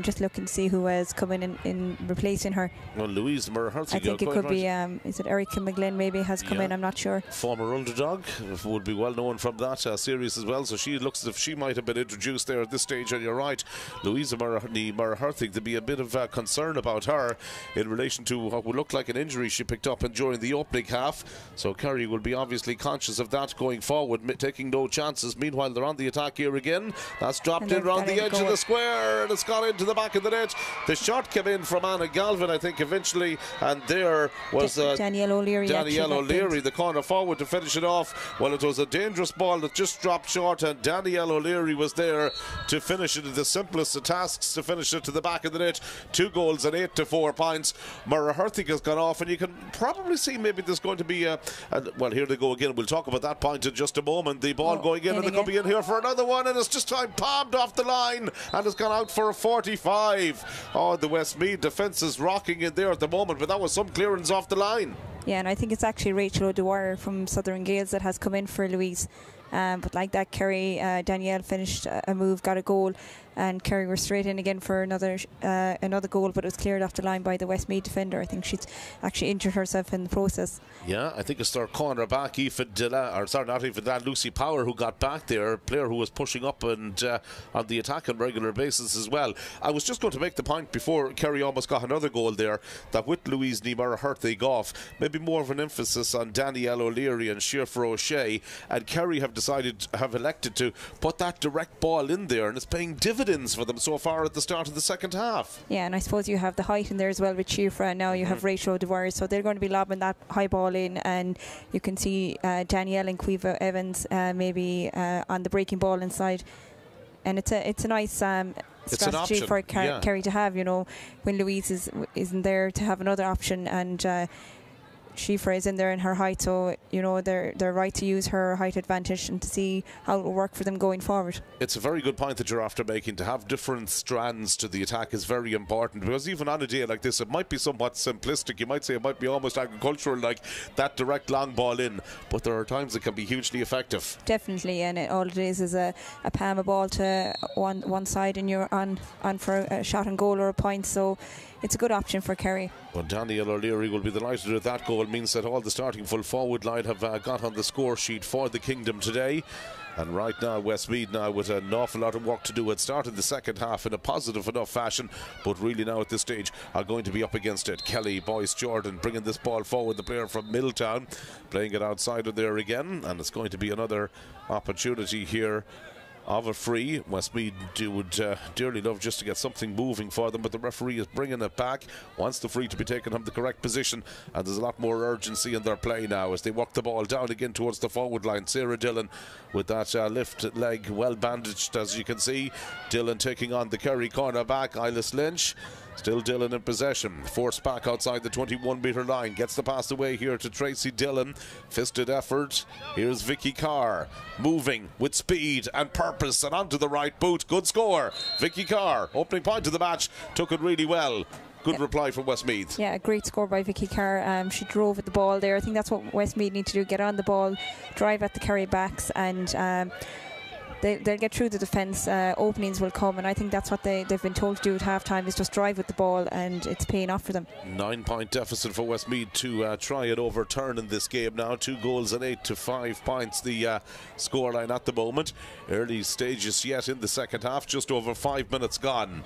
Just looking to see who is coming in replacing her. Well, Louise Neverhertig, I think it could be, is it Erica McGlynn maybe has come in, I'm not sure. Former underdog, would be well known from that series as well, so she looks as if she might have been introduced there at this stage, and you're right. Louise Neverhertig, to be a bit of concern about her in relation to what would look like an injury she picked up during the opening half, so Kerry will be obviously conscious of that going forward, taking no chances. Meanwhile, they're on the attack here again. That's dropped in around the edge of the square, and it's gone into the back of the net. The shot came in from Anna Galvin, I think, eventually, and there was Danielle O'Leary, the corner forward to finish it off. Well, it was a dangerous ball that just dropped short, and Danielle O'Leary was there to finish it. The simplest of tasks to finish it to the back of the net. 2 goals and 8 to 4 points. Mara Herthig has gone off, and you can probably see maybe there's going to be well, here they go again. We'll talk about that point in just a moment. The ball going in, and they're coming in here for another one, and it's just time palmed off the line, and it's gone out for a 45. Oh, the Westmeath defence is rocking in there at the moment, but that was some clearance off the line. Yeah, and I think it's actually Rachel O'Dwyer from Southern Gales that has come in for Louise. But like that, Kerry, Danielle finished a move, got a goal, and Kerry were straight in again for another goal, but it was cleared off the line by the Westmeath defender. I think she's actually injured herself in the process. Yeah, I think it's their corner back, Lucy Power, who got back there, a player who was pushing up and on the attack on a regular basis as well. I was just going to make the point before Kerry almost got another goal there, that with Louise Neverhertig off, maybe more of an emphasis on Danielle O'Leary and Siofra O'Shea, and Kerry have elected to put that direct ball in there, and it's paying dividends for them so far at the start of the second half. Yeah, and I suppose you have the height in there as well with Siofra, and now you have Rachel O'Dwyer, so they're going to be lobbing that high ball in, and you can see Danielle and Quiva Evans maybe on the breaking ball inside, and it's a nice strategy for Kerry to have, you know, when Louise isn't there, to have another option, and Siofra is in there in her height, so you know they're right to use her height advantage and to see how it will work for them going forward. It's a very good point that you're after making. To have different strands to the attack is very important, because even on a day like this, it might be somewhat simplistic. You might say it might be almost agricultural, like that direct long ball in, but there are times it can be hugely effective. Definitely, and all it is a palm a ball to one side, and you're on for a shot and goal or a point, so it's a good option for Kerry. Well, Danielle O'Leary will be delighted with that goal. It means that all the starting full forward line have got on the score sheet for the Kingdom today. And right now, Westmeath now with an awful lot of work to do. It started the second half in a positive enough fashion, but really now at this stage are going to be up against it. Kelly, Boyce, Jordan bringing this ball forward. The player from Milltown playing it outside of there again, and it's going to be another opportunity here of a free. Westmeath would dearly love just to get something moving for them, but the referee is bringing it back, wants the free to be taken from the correct position, and there's a lot more urgency in their play now as they work the ball down again towards the forward line. Sarah Dillon with that left leg well bandaged, as you can see. Dillon taking on the Kerry corner back, Eilish Lynch. Still Dillon in possession, forced back outside the 21-metre line, gets the pass away here to Tracy Dillon. Fisted effort. Here's Vicky Carr, moving with speed and purpose and onto the right boot. Good score. Vicky Carr, opening point of the match, took it really well. Good reply from Westmeath. Yeah, a great score by Vicky Carr. She drove at the ball there. I think that's what Westmeath need to do, get on the ball, drive at the Kerry backs, and they'll get through the defence. Openings will come, and I think that's what they've been told to do at half-time, is just drive with the ball, and it's paying off for them. 9-point deficit for Westmeath to try and overturn in this game now. 2 goals and 8 to 5 points the scoreline at the moment. Early stages yet in the second half, just over 5 minutes gone.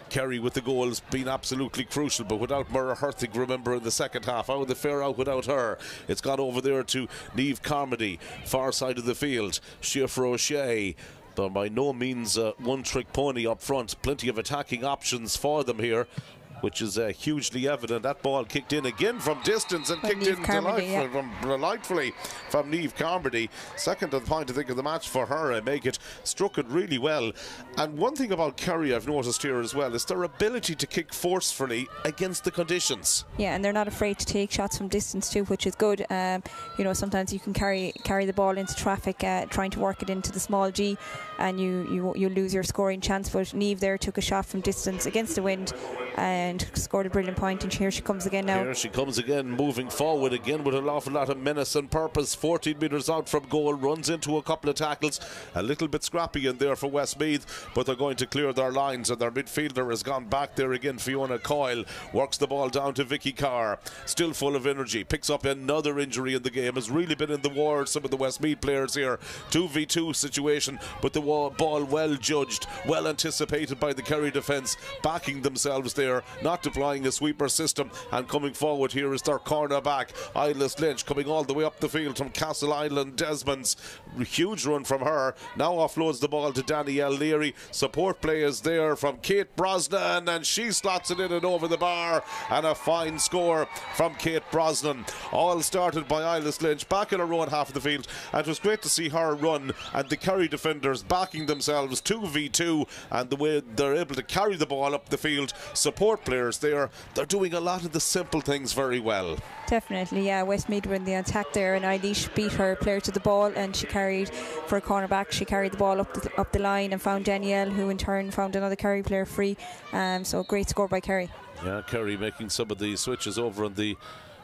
Kerry with the goals being absolutely crucial, but without Murrah Herthig, remember, in the second half. How would the fare out without her? It's gone over there to Niamh Carmody, far side of the field. Siofra O'Shea, but by no means a one-trick pony up front. Plenty of attacking options for them here, which is hugely evident. That ball kicked in again from distance and kicked in delightfully from Niamh Carmody. Second point, I think, of the match for her. I make it, struck it really well. And one thing about Kerry I've noticed here as well is their ability to kick forcefully against the conditions. Yeah, and they're not afraid to take shots from distance too, which is good. You know, sometimes you can carry the ball into traffic, trying to work it into the small G, and you lose your scoring chance. But Niamh there took a shot from distance against the wind and scored a brilliant point, and here she comes again now. Here she comes again, moving forward again with an awful lot of menace and purpose. 14 metres out from goal, runs into a couple of tackles. A little bit scrappy in there for Westmeath, but they're going to clear their lines, and their midfielder has gone back there again. Fiona Coyle works the ball down to Vicky Carr, still full of energy, picks up another injury in the game, has really been in the war, some of the Westmeath players here. 2v2 situation, but the ball well judged, well anticipated by the Kerry defence, backing themselves there, not deploying a sweeper system, and coming forward here is their corner back, Islas Lynch, coming all the way up the field from Castle Island Desmonds. Huge run from her, now offloads the ball to Danielle Leary. Support play is there from Kate Brosnan, and she slots it in and over the bar, and a fine score from Kate Brosnan. All started by Islas Lynch back in her own half of the field, and it was great to see her run, and the Kerry defenders backing themselves 2v2, and the way they're able to carry the ball up the field. Support players there, they're doing a lot of the simple things very well. Definitely, yeah. Westmeath were in the attack there, and Eilish beat her player to the ball, and she carried for a corner back. She carried the ball up the line and found Danielle, who in turn found another Kerry player free. So great score by Kerry. Yeah, Kerry making some of the switches over on the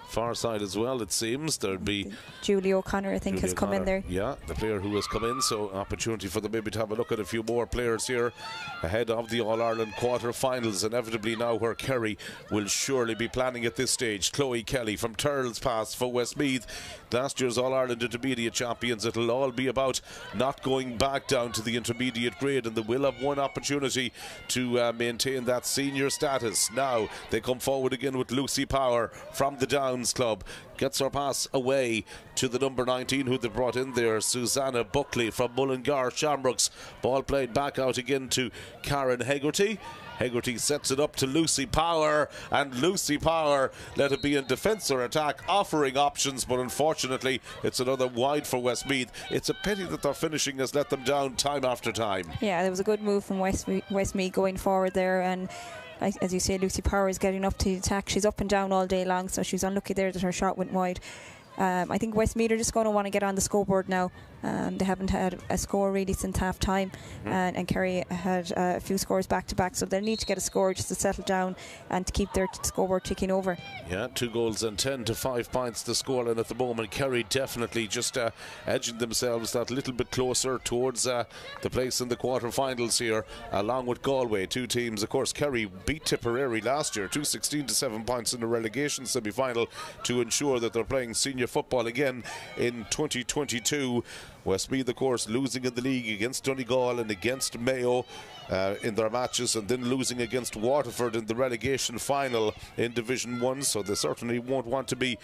far side as well, it seems. There'd be Julie O'Connor, I think, has come in there. Yeah, the player who has come in, so opportunity for them maybe to have a look at a few more players here ahead of the All-Ireland quarter-finals, inevitably now, where Kerry will surely be planning at this stage. Chloe Kelly from Turles Pass for Westmeath, last year's All-Ireland Intermediate champions. It'll all be about not going back down to the intermediate grade, and they will have one opportunity to maintain that senior status. Now they come forward again with Lucy Power from the Downs Club, gets her pass away to the number 19 who they brought in there, Susanna Buckley from Mullingar Shamrocks. Ball played back out again to Karen Hegarty. Hegarty sets it up to Lucy Power, and Lucy Power, let it be in defence or attack, offering options, but unfortunately it's another wide for Westmeath. It's a pity that their finishing has let them down time after time. Yeah, there was a good move from Westmeath going forward there, and as you say, Lucy Power is getting up to the attack. She's up and down all day long, so she's unlucky there that her shot went wide. I think Westmeath are just going to want to get on the scoreboard now. They haven't had a score really since half time, and Kerry had a few scores back to back, so they'll need to get a score just to settle down and to keep their scoreboard ticking over. Yeah, 2 goals and 10 to 5 points the scoreline at the moment. Kerry definitely just edging themselves that little bit closer towards the place in the quarter-finals here, along with Galway. 2 teams, of course. Kerry beat Tipperary last year, 2-16 to 7 points in the relegation semi-final, to ensure that they're playing senior football again in 2022. Westmeath, of course, losing in the league against Donegal and against Mayo in their matches, and then losing against Waterford in the relegation final in Division 1, so they certainly won't want to be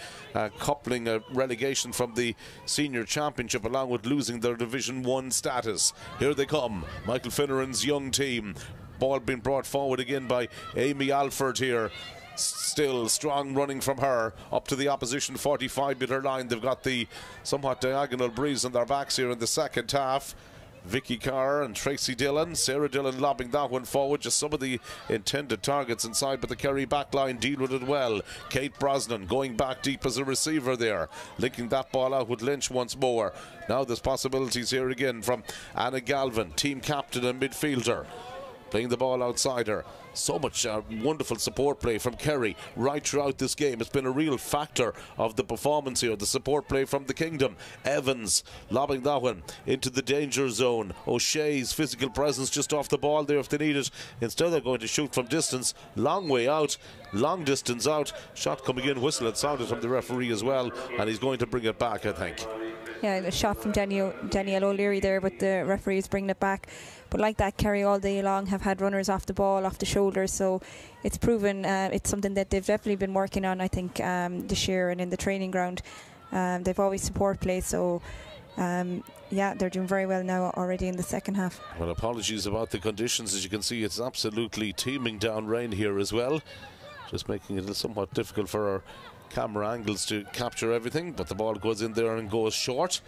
coupling a relegation from the senior championship along with losing their Division 1 status. Here they come, Michael Finneran's young team. Ball being brought forward again by Amy Alford here. Still strong running from her up to the opposition 45-metre line. They've got the somewhat diagonal breeze on their backs here in the second half. Vicky Carr and Tracy Dillon. Sarah Dillon lobbing that one forward. Just some of the intended targets inside, but the Kerry backline deal with it well. Kate Brosnan going back deep as a receiver there, linking that ball out with Lynch once more. Now there's possibilities here again from Anna Galvin, team captain and midfielder. playing the ball outside her. So much wonderful support play from Kerry right throughout this game. It's been a real factor of the performance here, the support play from the Kingdom. Evans lobbing that one into the danger zone. O'Shea's physical presence just off the ball there if they need it. Instead they're going to shoot from distance, long way out, long distance out. Shot coming in, whistle had sounded from the referee as well, and he's going to bring it back, I think. Yeah, a shot from Danielle O'Leary there, but the referee is bringing it back. But like that, Kerry all day long have had runners off the ball, off the shoulders, so it's proven it's something that they've definitely been working on, I think, this year and in the training ground. They've always support play, so yeah, they're doing very well now already in the second half. Well, apologies about the conditions. As you can see, it's absolutely teeming down rain here as well, just making it somewhat difficult for our camera angles to capture everything, but the ball goes in there and goes short.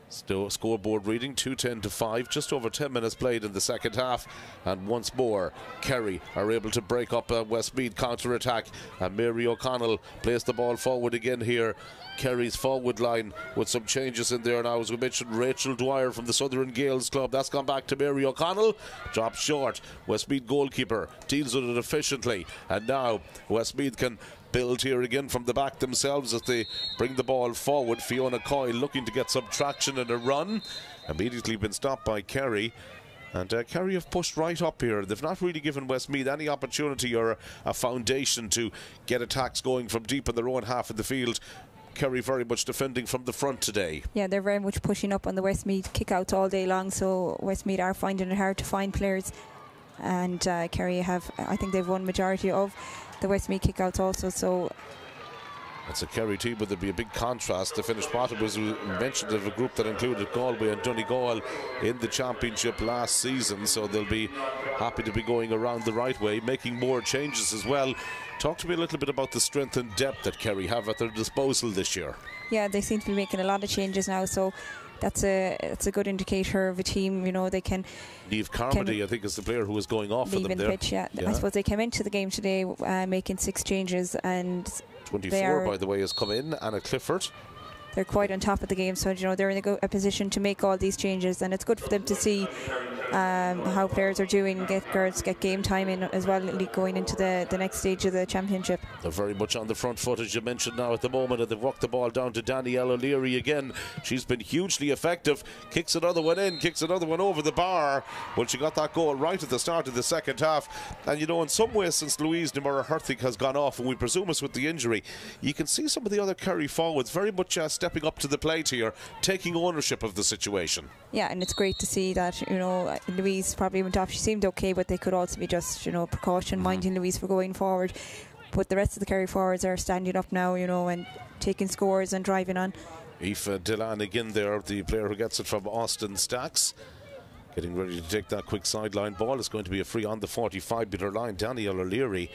Still scoreboard reading 2-10-5, just over 10 minutes played in the second half, and once more Kerry are able to break up a Westmeath counter-attack, and Mary O'Connell plays the ball forward again here. Kerry's forward line with some changes in there now. As we mentioned, Rachel Dwyer from the Southern Gales club, that's gone back to Mary O'Connell, dropped short. Westmeath goalkeeper deals with it efficiently, and now Westmeath can build here again from the back themselves as they bring the ball forward. Fiona Coyle looking to get some traction in a run, immediately been stopped by Kerry, and Kerry have pushed right up here. They've not really given Westmeath any opportunity or a foundation to get attacks going from deep in their own half of the field. Kerry very much defending from the front today. Yeah, they're very much pushing up on the Westmeath kickouts all day long, so Westmeath are finding it hard to find players, and Kerry have, I think they've won majority of the Westmeath kickouts also, so it's a Kerry team, but there'd be a big contrast. The finished bottom was mentioned of a group that included Galway and Donegal in the championship last season, so they'll be happy to be going around the right way, making more changes as well. Talk to me a little bit about the strength and depth that Kerry have at their disposal this year. Yeah, they seem to be making a lot of changes now, so that's a good indicator of a team. You know, they can. Niamh Carmody, I think, is the player who is going off for them there. Pitch, yeah. I suppose they came into the game today making 6 changes, and 24, by the way, has come in. Anna Clifford. They're quite on top of the game, so you know they're in a position to make all these changes, and it's good for them to see how players are doing, get game time in as well, going into the next stage of the championship. They're very much on the front foot, as you mentioned now at the moment, and they've walked the ball down to Danielle O'Leary again. She's been hugely effective, kicks another one in, kicks another one over the bar. Well, she got that goal right at the start of the second half, and you know, in some ways, since Louise Nimura-Herthig has gone off, and we presume it's with the injury, you can see some of the other Kerry forwards very much stepping up to the plate here, taking ownership of the situation. Yeah, and it's great to see that, you know, Louise probably went off. She seemed okay, but they could also be just, you know, precaution, minding Louise for going forward. But the rest of the Kerry forwards are standing up now, you know, and taking scores and driving on. Aoife Dillon again there, the player who gets it from Austin Stacks, getting ready to take that quick sideline ball. It's going to be a free on the 45-metre line. Danielle O'Leary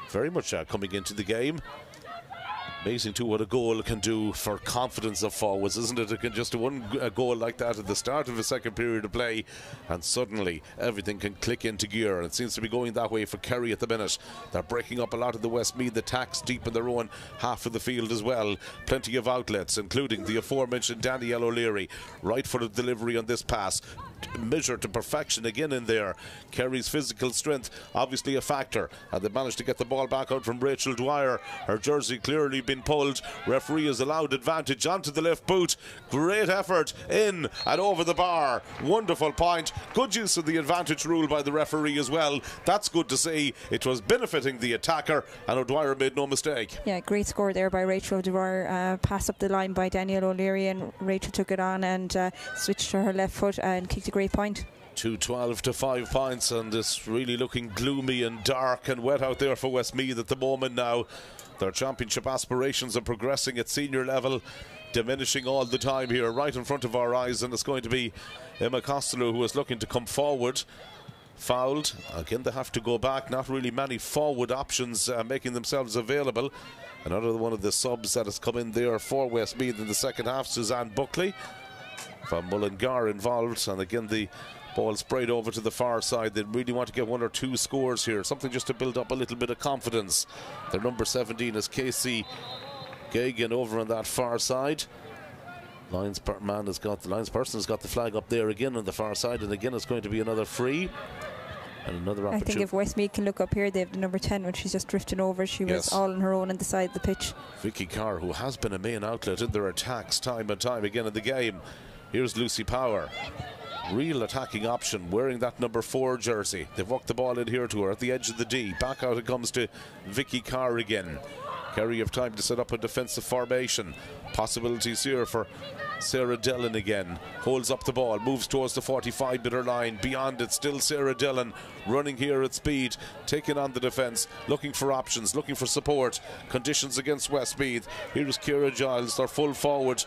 very much coming into the game. Amazing too what a goal can do for confidence of forwards, isn't it? It can just do a goal like that at the start of a second period of play, and suddenly everything can click into gear. And it seems to be going that way for Kerry at the minute. They're breaking up a lot of the Westmeath attacks deep in their own half of the field as well. Plenty of outlets, including the aforementioned Danielle O'Leary. Right footed delivery on this pass, measured to perfection again in there. Kerry's physical strength obviously a factor, and they managed to get the ball back out from Rachel Dwyer. Her jersey clearly been pulled. Referee has allowed advantage onto the left boot. Great effort in and over the bar. Wonderful point. Good use of the advantage rule by the referee as well. That's good to see. It was benefiting the attacker, and O'Dwyer made no mistake. Yeah, great score there by Rachel Dwyer. Pass up the line by Danielle O'Leary, and Rachel took it on and switched to her left foot and kicked a great point. 2-12 to 5 points, and it's really looking gloomy and dark and wet out there for Westmeath at the moment now. Their championship aspirations are progressing at senior level, diminishing all the time here right in front of our eyes, and it's going to be Emma Costello who is looking to come forward. Fouled. Again, they have to go back. Not really many forward options making themselves available. Another one of the subs that has come in there for Westmeath in the second half, Suzanne Buckley from Mullingar involved, and again the ball sprayed over to the far side. They really want to get 1 or 2 scores here, something just to build up a little bit of confidence. Their number 17 is Casey Gagan over on that far side. Linesperson has got the flag up there again on the far side, and again it's going to be another free. And another I think if Westmeath can look up here, they have the number 10 when she's just drifting over. She was all on her own on the side of the pitch. Vicky Carr, who has been a main outlet in their attacks time and time again in the game. Here's Lucy Power. Real attacking option, wearing that number 4 jersey. They've walked the ball in here to her at the edge of the D. Back out it comes to Vicky Carr again. Kerry have time to set up a defensive formation. Possibilities here for Sarah Dillon again. Holds up the ball, moves towards the 45-metre line. Beyond it, still Sarah Dillon running here at speed, taking on the defence, looking for options, looking for support. Conditions against Westmeath. Here's Ciara Giles, their full forward.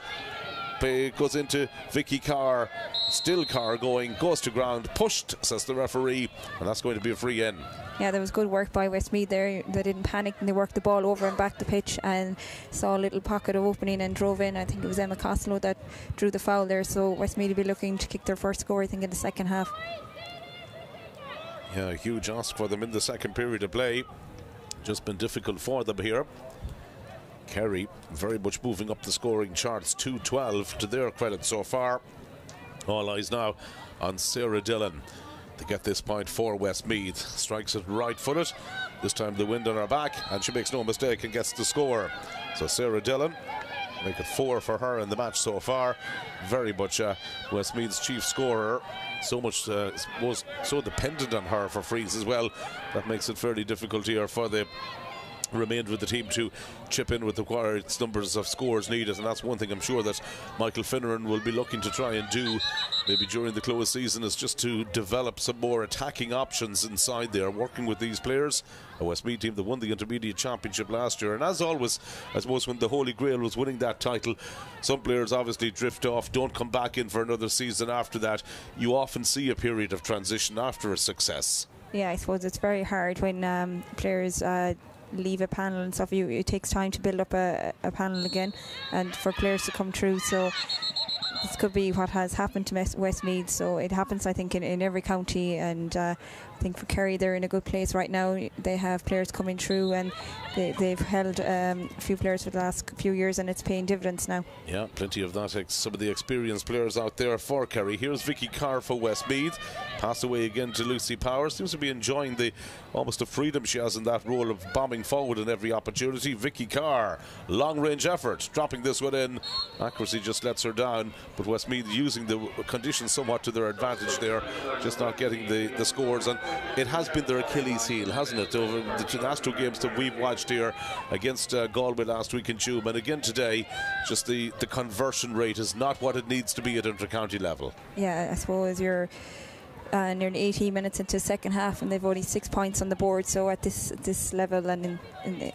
Goes into Vicky Carr. Still Carr going, goes to ground, pushed, says the referee, and that's going to be a free in. Yeah, there was good work by Westmeath there. They didn't panic and they worked the ball over and back the pitch and saw a little pocket of opening and drove in. I think it was Emma Costello that drew the foul there, so Westmeath will be looking to kick their first score, I think, in the second half. Yeah, a huge ask for them in the second period of play. Just been difficult for them here. Kerry very much moving up the scoring charts, 2-12 to their credit so far. All eyes now on Sarah Dillon to get this point for Westmeath. Strikes it right-footed. This time the wind on her back, and she makes no mistake and gets the score. So Sarah Dillon, make it 4 for her in the match so far. Very much Westmeath's chief scorer. So much was so dependent on her for frees as well. That makes it fairly difficult here for the remainder of the team to chip in with the required numbers of scores needed, and that's one thing I'm sure that Michael Finneran will be looking to try and do maybe during the close season, is just to develop some more attacking options inside there, working with these players. A Westmeath team that won the Intermediate Championship last year, and as always, I suppose when the Holy Grail was winning that title, some players obviously drift off, don't come back in for another season after that. You often see a period of transition after a success. Yeah, I suppose it's very hard when players leave a panel and stuff. It takes time to build up a panel again and for players to come through, so this could be what has happened to Westmeath. So it happens, I think, in every county, and I think for Kerry they're in a good place right now. They have players coming through, and they've held a few players for the last few years, and it's paying dividends now. Yeah, plenty of that. Some of the experienced players out there for Kerry. Here's Vicky Carr for Westmeath. Pass away again to Lucy Power. Seems to be enjoying almost the freedom she has in that role of bombing forward in every opportunity. Vicky Carr, long range effort, dropping this one in. Accuracy just lets her down, but Westmeath using the conditions somewhat to their advantage there, just not getting the scores. And it has been their Achilles heel, hasn't it, over the last 2 games that we've watched here, against Galway last week in Tuam, and again today. Just the conversion rate is not what it needs to be at inter-county level. Yeah, I suppose you're nearly 18 minutes into the second half and they've only 6 points on the board, so at this level, and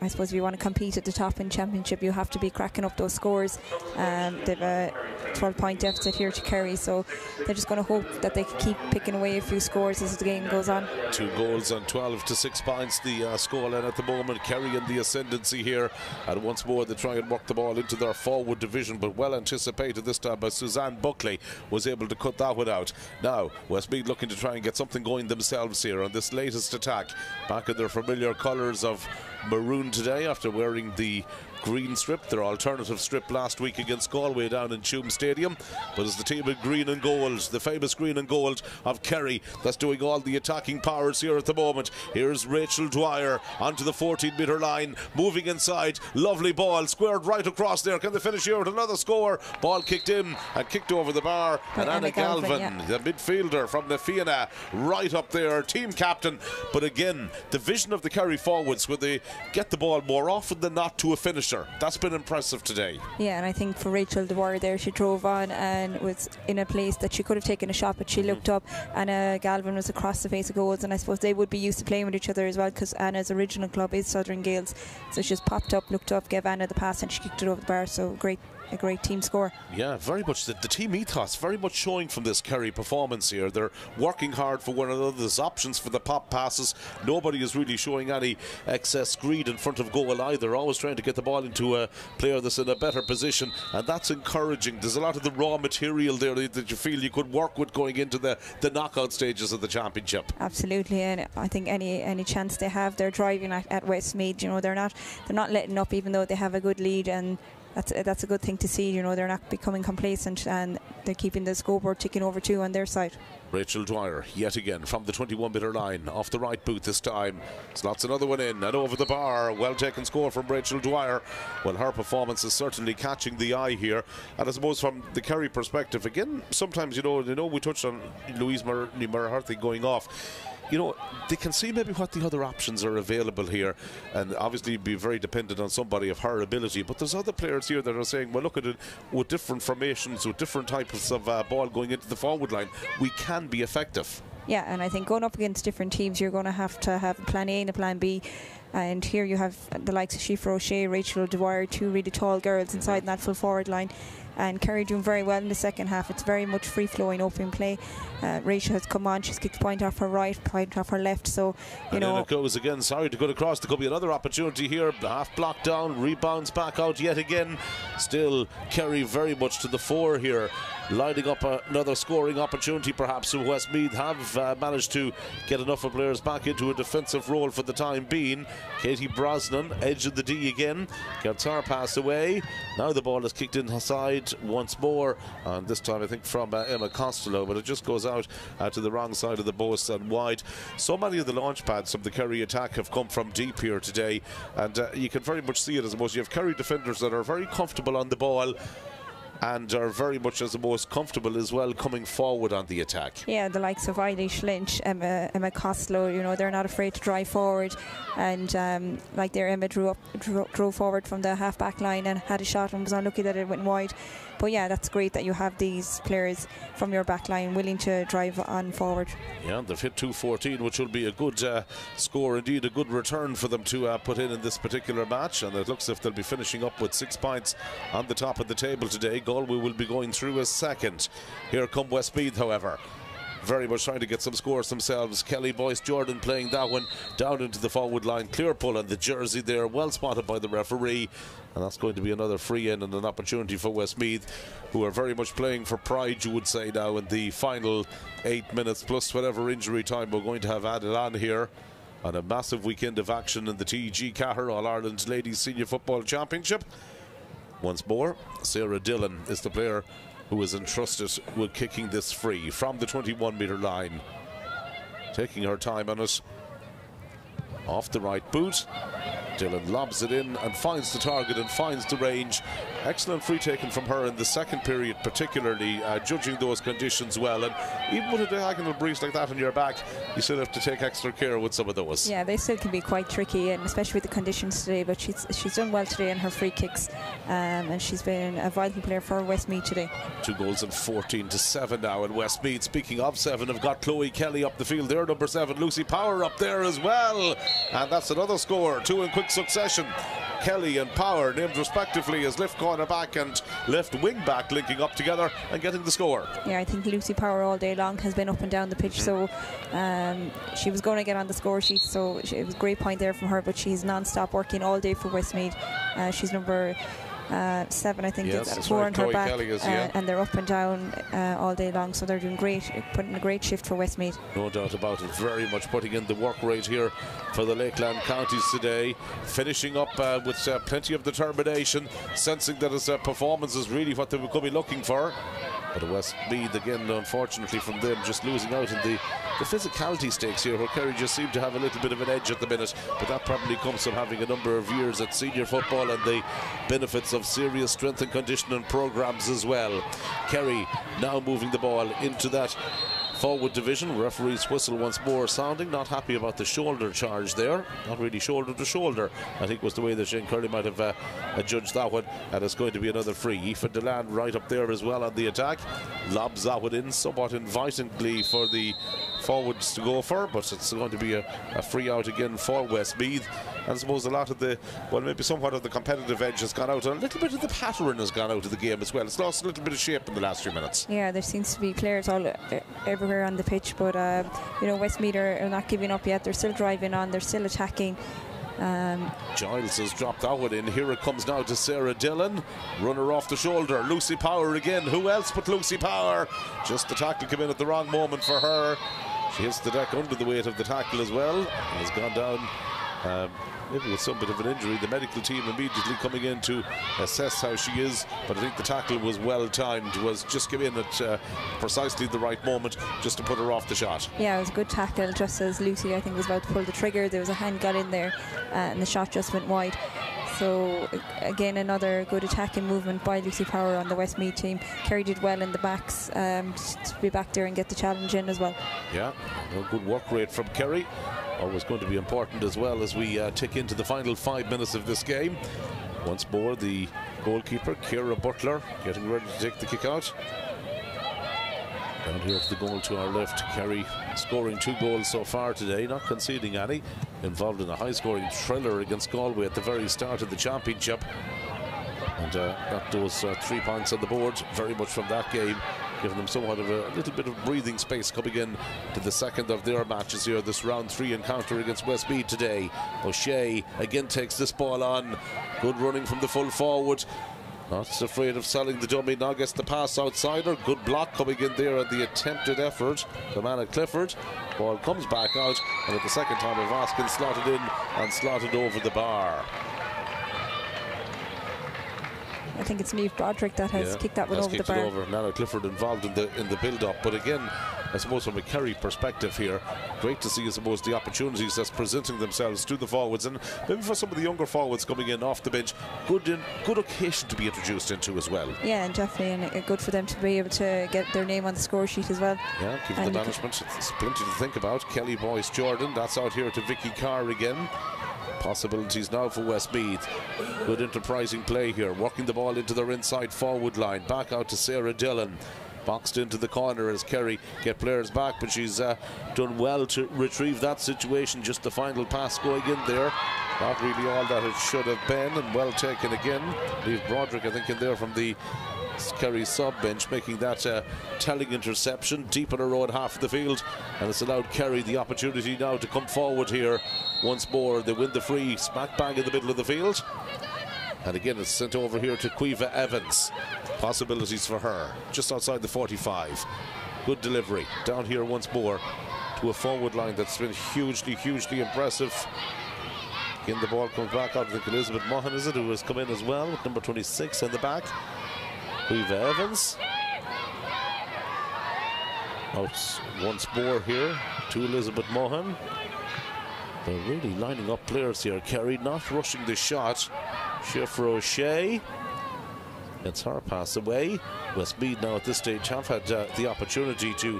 I suppose if you want to compete at the top in Championship, you have to be cracking up those scores. They've a 12-point deficit here to Kerry, so they're just going to hope that they can keep picking away a few scores as the game goes on. 2 goals on 12 to 6 points the scoreline at the moment. Kerry in the ascendancy here, and once more they try and work the ball into their forward division, but well anticipated this time by Suzanne Buckley, was able to cut that one out. Now Westmeath looking to try and get something going themselves here on this latest attack, back in their familiar colours of maroon today after wearing the green strip, their alternative strip last week against Galway down in Tuam Stadium. But it's the team in green and gold, the famous green and gold of Kerry, that's doing all the attacking powers here at the moment. Here's Rachel Dwyer onto the 14-metre line, moving inside, lovely ball, squared right across there. Can they finish here with another score? Ball kicked in and kicked over the bar, and Anna Galvin, the midfielder from the Fianna, right up there, team captain. But again, the vision of the Kerry forwards, where they get the ball more often than not to a finisher, that's been impressive today. Yeah, and I think for Rachel Dwyer there, she drove on and was in a place that she could have taken a shot, but she looked up. Anna Galvin was across the face of goals, and I suppose they would be used to playing with each other as well, because Anna's original club is Southern Gales, so she just popped up, looked up, gave Anna the pass, and she kicked it over the bar. So a great team score. Yeah, very much the team ethos very much showing from this Kerry performance here. They're working hard for one another. There's options for the pop passes. Nobody is really showing any excess greed in front of goal either, always trying to get the ball into a player that's in a better position, and that's encouraging. There's a lot of the raw material there that you feel you could work with going into the knockout stages of the Championship. Absolutely, and I think any chance they have, they're driving at Westmeath. You know, they're not letting up, even though they have a good lead, and that's a good thing to see. You know, they're not becoming complacent and they're keeping the scoreboard ticking over too on their side. Rachel Dwyer yet again from the 21-metre line, off the right boot this time, slots another one in and over the bar. Well taken score from Rachel Dwyer. Well, her performance is certainly catching the eye here, and I suppose from the Kerry perspective again, sometimes you know we touched on Louise Murharthy going off. You know, they can see maybe what the other options are available here, and obviously be very dependent on somebody of her ability. But there's other players here that are saying, well, look at it, with different formations, with different types of ball going into the forward line, we can be effective. Yeah, and I think going up against different teams, you're going to have a plan A and a plan B. And here you have the likes of Shifra O'Shea, Rachel Dwyer, two really tall girls inside that full forward line. And Kerry doing very well in the second half. It's very much free-flowing open play. Rachel has come on. She's kicked point off her right, point off her left. So, you know. And it goes again. Sorry to go across. There could be another opportunity here. Half blocked down, rebounds back out yet again. Still Kerry very much to the fore here, lining up another scoring opportunity perhaps. So Westmeath have managed to get enough of players back into a defensive role for the time being. Katie Brosnan, edge of the D again, gets her pass away. Now the ball is kicked inside once more, and this time I think from Emma Costello, but it just goes out to the wrong side of the post and wide. So many of the launch pads from the Kerry attack have come from deep here today, and you can very much see it as most. You have Kerry defenders that are very comfortable on the ball and are very much as the most comfortable as well coming forward on the attack. Yeah, the likes of Eilish Lynch, Emma Costello, you know, they're not afraid to drive forward, and like there, Emma drove forward from the half back line and had a shot and was unlucky that it went wide. But yeah, that's great that you have these players from your back line willing to drive on forward. Yeah, they've hit 214, which will be a good score indeed, a good return for them to put in this particular match, and it looks as if they'll be finishing up with 6 points on the top of the table today. Galway will be going through as second. Here come Westmeath, however, very much trying to get some scores themselves. Kelly Boyce Jordan playing that one down into the forward line. Clear pull on the jersey there, well spotted by the referee, and that's going to be another free in and an opportunity for Westmeath, who are very much playing for pride, you would say, now in the final 8 minutes plus whatever injury time we're going to have added on here on a massive weekend of action in the TG4 All-Ireland Ladies Senior Football Championship. Once more, Sarah Dillon is the player who is entrusted with kicking this free from the 21-metre line. Taking her time on it. Off the right boot. Dillon lobs it in and finds the target and finds the range. Excellent free taken from her in the second period, particularly judging those conditions well. And even with a diagonal breeze like that on your back, you still have to take extra care with some of those. Yeah, they still can be quite tricky, and especially with the conditions today. But she's done well today in her free kicks, and she's been a vital player for Westmeath today. 2 goals and 14-7 now in Westmeath. Speaking of 7, have got Chloe Kelly up the field there, number 7. Lucy Power up there as well, and that's another score, 2 in quick succession. Kelly and Power named respectively as left corner back and left wing back, linking up together and getting the score. Yeah, I think Lucy Power all day long has been up and down the pitch, so she was going to get on the score sheet, so it was a great point there from her, but she's non-stop working all day for Westmeath. She's number 7, I think. Yes, it's 4 on her back, is, yeah. and they're up and down all day long, so they're doing great, putting a great shift for Westmeath. No doubt about it, very much putting in the work rate here for the Lakeland counties today, finishing up with plenty of determination, sensing that his performance is really what they could be looking for. But Westmeath again, unfortunately from them, just losing out in the physicality stakes here, where Kerry just seem to have a little bit of an edge at the minute, but that probably comes from having a number of years at senior football and the benefits of serious strength and conditioning programs as well. Kerry now moving the ball into that forward division. Referee's whistle once more sounding. Not happy about the shoulder charge there. Not really shoulder to shoulder, I think was the way that Shane Curley might have judged that one. And it's going to be another free. Aoife Deland right up there as well on the attack. Lobs that one in somewhat invitingly for the forwards to go for, but it's going to be a free out again for Westmeath. And I suppose a lot of the, well, maybe somewhat of the competitive edge has gone out, and a little bit of the pattern has gone out of the game as well. It's lost a little bit of shape in the last few minutes. Yeah, there seems to be players all everywhere on the pitch, but you know, Westmeath are not giving up yet. They're still driving on, they're still attacking. Giles has dropped that one in. Here it comes now to Sarah Dillon. Runner off the shoulder. Lucy Power again. Who else but Lucy Power? Just the tackle came in at the wrong moment for her. She hits the deck under the weight of the tackle as well. Has gone down maybe with some bit of an injury. The medical team immediately coming in to assess how she is, but I think the tackle was well timed, was just came in at precisely the right moment just to put her off the shot. Yeah, it was a good tackle, just as Lucy, I think, was about to pull the trigger. There was a hand got in there and the shot just went wide. So again, another good attacking movement by Lucy Power on the Westmeath team. Kerry did well in the backs to be back there and get the challenge in as well. Yeah, a good work rate from Kerry. Always going to be important as well as we tick into the final 5 minutes of this game. Once more, the goalkeeper, Ciara Butler, getting ready to take the kick out. Down here to the goal to our left, Kerry scoring 2 goals so far today, not conceding any. Involved in a high-scoring thriller against Galway at the very start of the championship. And got those 3 points on the board very much from that game, giving them somewhat of a little bit of breathing space coming in to the second of their matches here, this round 3 encounter against Westmeath today. O'Shea again takes this ball on. Good running from the full forward. Not afraid of selling the dummy. Now gets the pass outside her. Good block coming in there at the attempted effort. The man at Clifford. Ball comes back out, and at the second time of asking, slotted in and slotted over the bar. I think it's Niamh Broderick that has kicked that one over the bar. Over. Nana Clifford involved in the build-up, but again, I suppose from a Kerry perspective here, great to see, I suppose, the opportunities that's presenting themselves to the forwards, and maybe for some of the younger forwards coming in off the bench, good occasion to be introduced into as well. Yeah, and definitely, and good for them to be able to get their name on the score sheet as well. Yeah, given the management, it's plenty to think about. Kelly Boyce Jordan, that's out here to Vicky Carr again. Possibilities now for Westmeath. Good enterprising play here, working the ball into their inside forward line. Back out to Sarah Dillon. Boxed into the corner as Kerry get players back, but she's done well to retrieve that situation. Just the final pass going in there. Not really all that it should have been, and well taken again. Niamh Broderick, I think, in there from the Kerry sub-bench, making that telling interception deep in her own half of the field, and it's allowed Kerry the opportunity now to come forward here once more. They win the free, smack bang in the middle of the field, and again it's sent over here to Quiva Evans. Possibilities for her just outside the 45. Good delivery down here once more to a forward line that's been hugely impressive. Again, the ball comes back out. I think Elizabeth Mohan, is it, who has come in as well with number 26 in the back. Quiva Evans out once more here to Elizabeth Mohan. They're really lining up players here. Kerry not rushing the shot. Shifra O'Shea gets her pass away. Westmeath now at this stage have had the opportunity to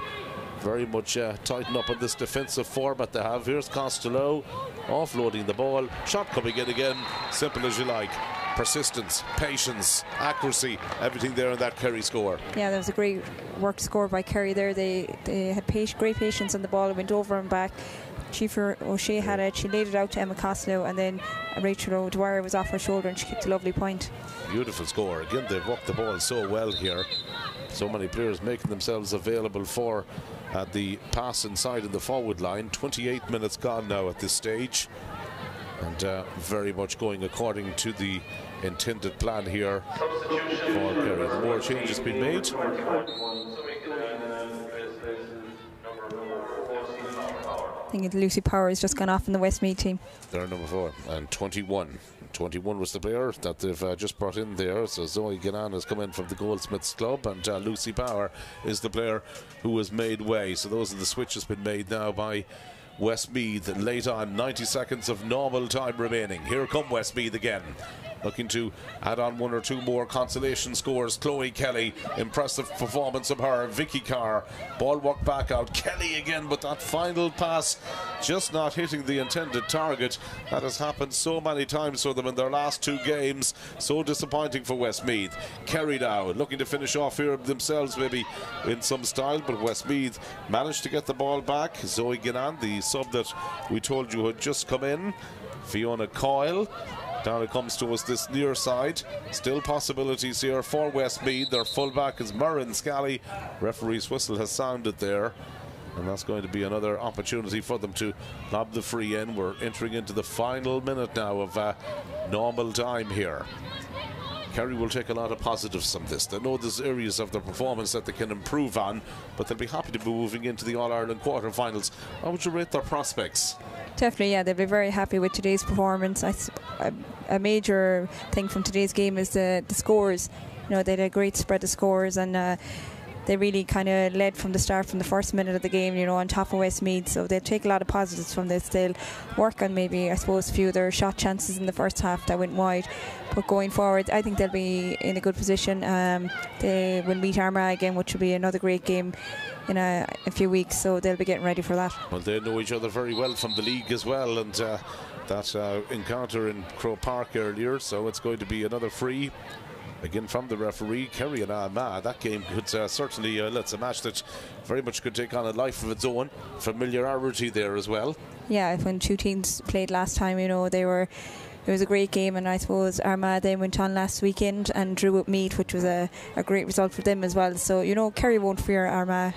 very much tighten up on this defensive format they have. Here's Costello offloading the ball. Shot coming in again. Simple as you like. Persistence, patience, accuracy, everything there in that Kerry score. Yeah, there was a great work score by Kerry there. They had great patience on the ball. It went over and back. Shifra O'Shea had it. She laid it out to Emma Costello, and then Rachel O'Dwyer was off her shoulder and she kicked a lovely point. Beautiful score. Again, they've worked the ball so well here. So many players making themselves available for the pass inside in the forward line. 28 minutes gone now at this stage, and very much going according to the intended plan here for Kerry. The more changes been made. I think Lucy Power has just gone off in the Westmeath team. They're number 4 and 21. 21 was the player that they've just brought in there. So Zoe Gannon has come in from the Goldsmiths Club, and Lucy Power is the player who has made way. So those are the switches been made now by Westmeath. Late on, 90 seconds of normal time remaining. Here come Westmeath again, looking to add on 1 or 2 more consolation scores. Chloe Kelly, impressive performance of her. Vicky Carr, ball walked back out. Kelly again, but that final pass just not hitting the intended target. That has happened so many times for them in their last 2 games. So disappointing for Westmeath. Kerry now looking to finish off here themselves, maybe in some style, but Westmeath managed to get the ball back. Zoe Gannon, the sub that we told you had just come in. Fiona Coyle. Down it comes to us this near side. Still possibilities here for Westmeath. Their fullback is Murrin Scally. Referee's whistle has sounded there, and that's going to be another opportunity for them to lob the free in. We're entering into the final minute now of normal time here. Kerry will take a lot of positives from this. They know there's areas of their performance that they can improve on, but they'll be happy to be moving into the All-Ireland quarter-finals. How would you rate their prospects? Definitely, yeah, they'll be very happy with today's performance. A major thing from today's game is the scores. You know, they had a great spread of scores, and they really kind of led from the start, from the first minute of the game, you know, on top of Westmeath. So they'll take a lot of positives from this. They'll work on maybe, I suppose, a few of their shot chances in the first half that went wide. But going forward, I think they'll be in a good position. They will meet Armagh again, which will be another great game in a few weeks. So they'll be getting ready for that. Well, they know each other very well from the league as well. And that encounter in Croke Park earlier. So it's going to be another free. Again from the referee, Kerry and Armagh. That game could certainly, it's a match that very much could take on a life of its own. Familiarity there as well. Yeah, when two teams played last time, you know, it was a great game, and I suppose Armagh then went on last weekend and drew up Meath, which was a great result for them as well. So, you know, Kerry won't fear Armagh.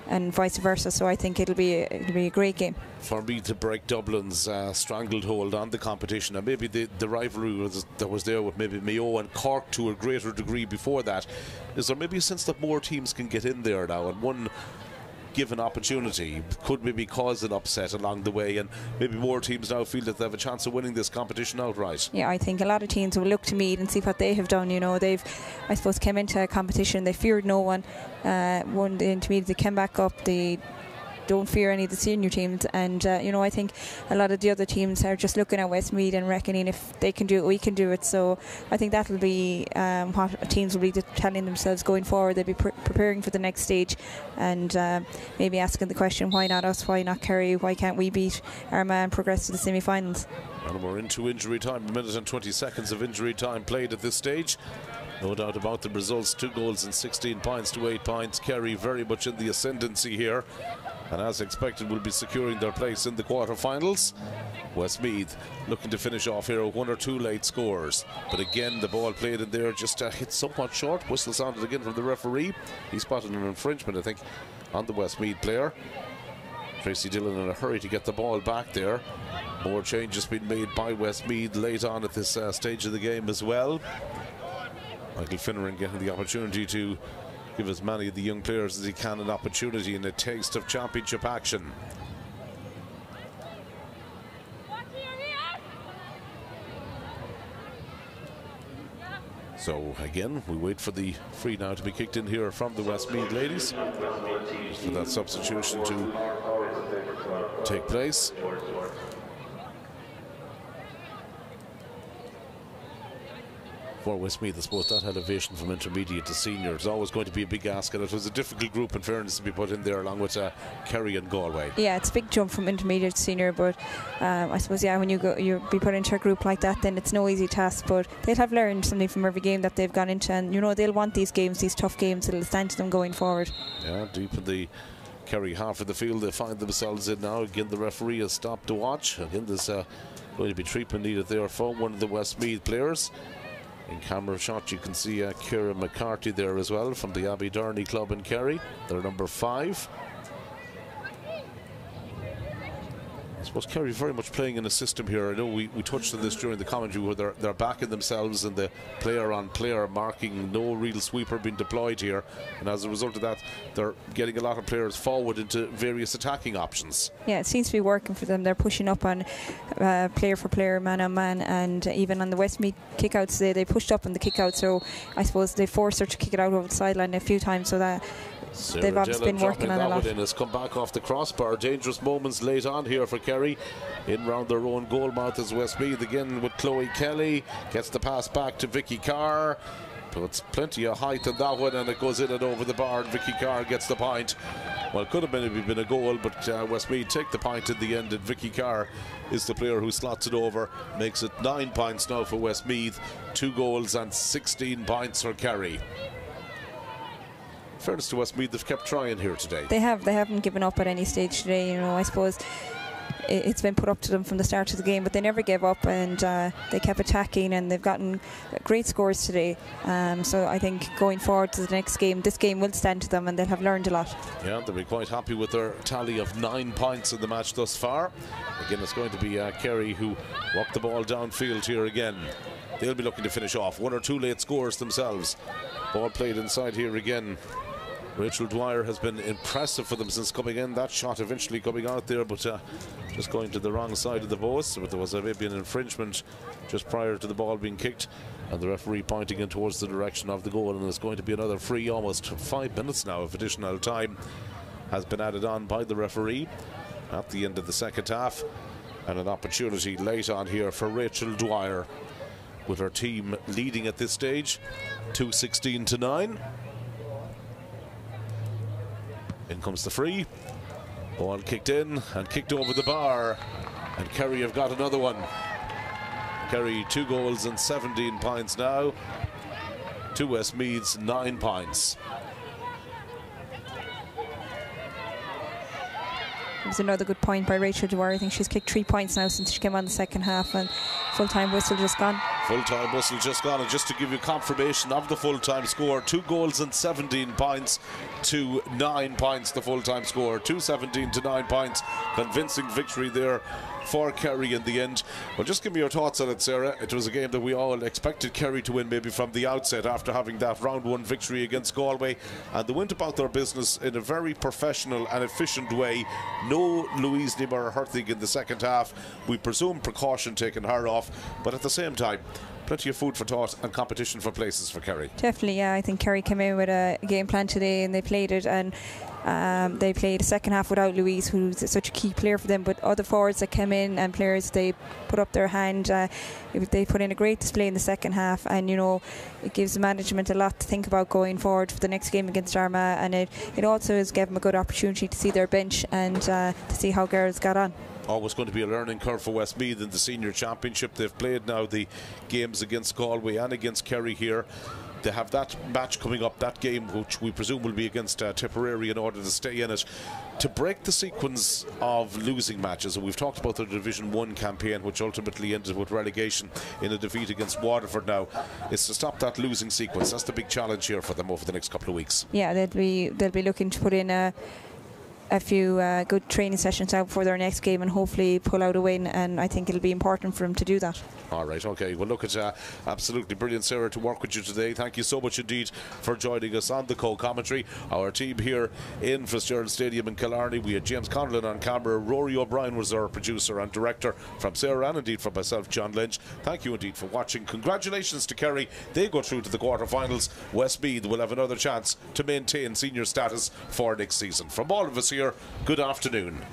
And vice versa, so I think it'll be a great game. For me to break Dublin's strangled hold on the competition, and maybe the rivalry that was there with maybe Mayo and Cork to a greater degree before that, is there maybe a sense that more teams can get in there now, and one given opportunity could maybe cause an upset along the way, and maybe more teams now feel that they have a chance of winning this competition outright? Yeah, I think a lot of teams will look to Meath and see what they have done. You know, they've, I suppose, came into a competition, they feared no one, won the intermediate, they came back up, they don't fear any of the senior teams, and you know, I think a lot of the other teams are just looking at Westmeath and reckoning if they can do it, we can do it. So I think that'll be what teams will be telling themselves going forward. They'll be preparing for the next stage, and maybe asking the question, why not us, why not Kerry, why can't we beat Armagh and progress to the semi-finals? And we're into injury time, a minute and 20 seconds of injury time played at this stage. No doubt about the results, 2 goals and 16 points to 8 points. Kerry very much in the ascendancy here, and as expected will be securing their place in the quarter-finals. Westmeath looking to finish off here with 1 or 2 late scores, but again the ball played in there just hit somewhat short. Whistle sounded again from the referee. He spotted an infringement, I think, on the Westmeath player. Tracy Dillon in a hurry to get the ball back there. More changes being made by Westmeath late on at this stage of the game as well. Michael Finneran getting the opportunity to give as many of the young players as he can an opportunity and a taste of championship action. So again, we wait for the free now to be kicked in here from the Westmeath ladies, for that substitution to take place. For Westmeath, I suppose that elevation from intermediate to senior is always going to be a big ask, and it was a difficult group in fairness to be put in there along with Kerry and Galway. Yeah, it's a big jump from intermediate to senior, but I suppose, yeah, when you be put into a group like that, then it's no easy task, but they'll have learned something from every game that they've gone into, and you know, they'll want these games, these tough games, it'll stand to them going forward. Yeah, deep in the Kerry half of the field they find themselves in now. Again, the referee has stopped to watch. Again, there's going to be treatment needed there for one of the Westmeath players. In camera shot you can see Ciara McCarthy there as well from the Abbey Darney club in Kerry. They're number 5. I suppose Kerry very much playing in a system here. I know we touched on this during the commentary, where they're backing themselves and the player on player marking, no real sweeper being deployed here, and as a result of that they're getting a lot of players forward into various attacking options. Yeah, it seems to be working for them. They're pushing up on player for player, man on man, and even on the Westmeath kickouts they pushed up on the kickout, so I suppose they forced her to kick it out over the sideline a few times, so that they've obviously been working on a lot. Has come back off the crossbar. Dangerous moments late on here for Kerry. In round their own goal mouth is Westmeath again with Chloe Kelly. Gets the pass back to Vicky Carr. Puts plenty of height in that one, and it goes in and over the bar, and Vicky Carr gets the point. Well, it could have maybe been a goal, but Westmeath take the point in the end, and Vicky Carr is the player who slots it over. Makes it 9 points now for Westmeath. 2 goals and 16 points for Kerry. Fairness to Westmeath, they've kept trying here today. They haven't given up at any stage today. You know, I suppose it's been put up to them from the start of the game, but they never gave up, and they kept attacking, and they've gotten great scores today. So I think going forward to the next game, this game will stand to them, and they'll have learned a lot. Yeah, they'll be quite happy with their tally of 9 points in the match thus far. Again, it's going to be Kerry who walk the ball downfield here again. they'll be looking to finish off. 1 or 2 late scores themselves. Ball played inside here again. Rachel Dwyer has been impressive for them since coming in. That shot eventually coming out there, but just going to the wrong side of the post. But there was maybe an infringement just prior to the ball being kicked, and the referee pointing in towards the direction of the goal. And there's going to be another free. Almost 5 minutes now of additional time has been added on by the referee at the end of the second half, and an opportunity late on here for Rachel Dwyer, with her team leading at this stage 2-16-9. In comes the free. Ball kicked in and kicked over the bar, and Kerry have got another one. Kerry 2 goals and 17 points now to Westmeath's 9 points. It was another good point by Rachel Dwyer. I think she's kicked 3 points now since she came on the second half, and full-time whistle just gone. Full-time whistle just gone, and just to give you confirmation of the full-time score, 2 goals and 17 points to 9 points, the full-time score. 2-17 to 9 points. Convincing victory there for Kerry in the end. Well, just give me your thoughts on it, Sarah. It was a game that we all expected Kerry to win maybe from the outset after having that round 1 victory against Galway, and they went about their business in a very professional and efficient way. No Louise Niemeyer-Hertig in the second half. We presume precaution taking her off, but at the same time, plenty of food for thought and competition for places for Kerry. Definitely, yeah. I think Kerry came in with a game plan today, and they played it, and they played the second half without Louise, who's such a key player for them, but other forwards that came in and players, they put up their hand. They put in a great display in the second half, and you know, it gives the management a lot to think about going forward for the next game against Armagh, and it also has given them a good opportunity to see their bench and to see how girls got on. Always going to be a learning curve for Westmeath in the senior championship. They've played now the games against Galway and against Kerry here. They have that match coming up, that game which we presume will be against Tipperary in order to stay in it. To break the sequence of losing matches, and we've talked about the Division 1 campaign, which ultimately ended with relegation in a defeat against Waterford now, is to stop that losing sequence. That's the big challenge here for them over the next couple of weeks. Yeah, they'll be looking to put in a few good training sessions out for their next game and hopefully pull out a win, and I think it'll be important for them to do that. All right, okay. Well, look, it's absolutely brilliant, Sarah, to work with you today. Thank you so much indeed for joining us on the co-commentary. Our team here in Fitzgerald Stadium in Killarney, we had James Conlon on camera. Rory O'Brien was our producer and director. From Sarah and indeed from myself, John Lynch, thank you indeed for watching. Congratulations to Kerry. They go through to the quarterfinals. Westmeath will have another chance to maintain senior status for next season. From all of us here, good afternoon.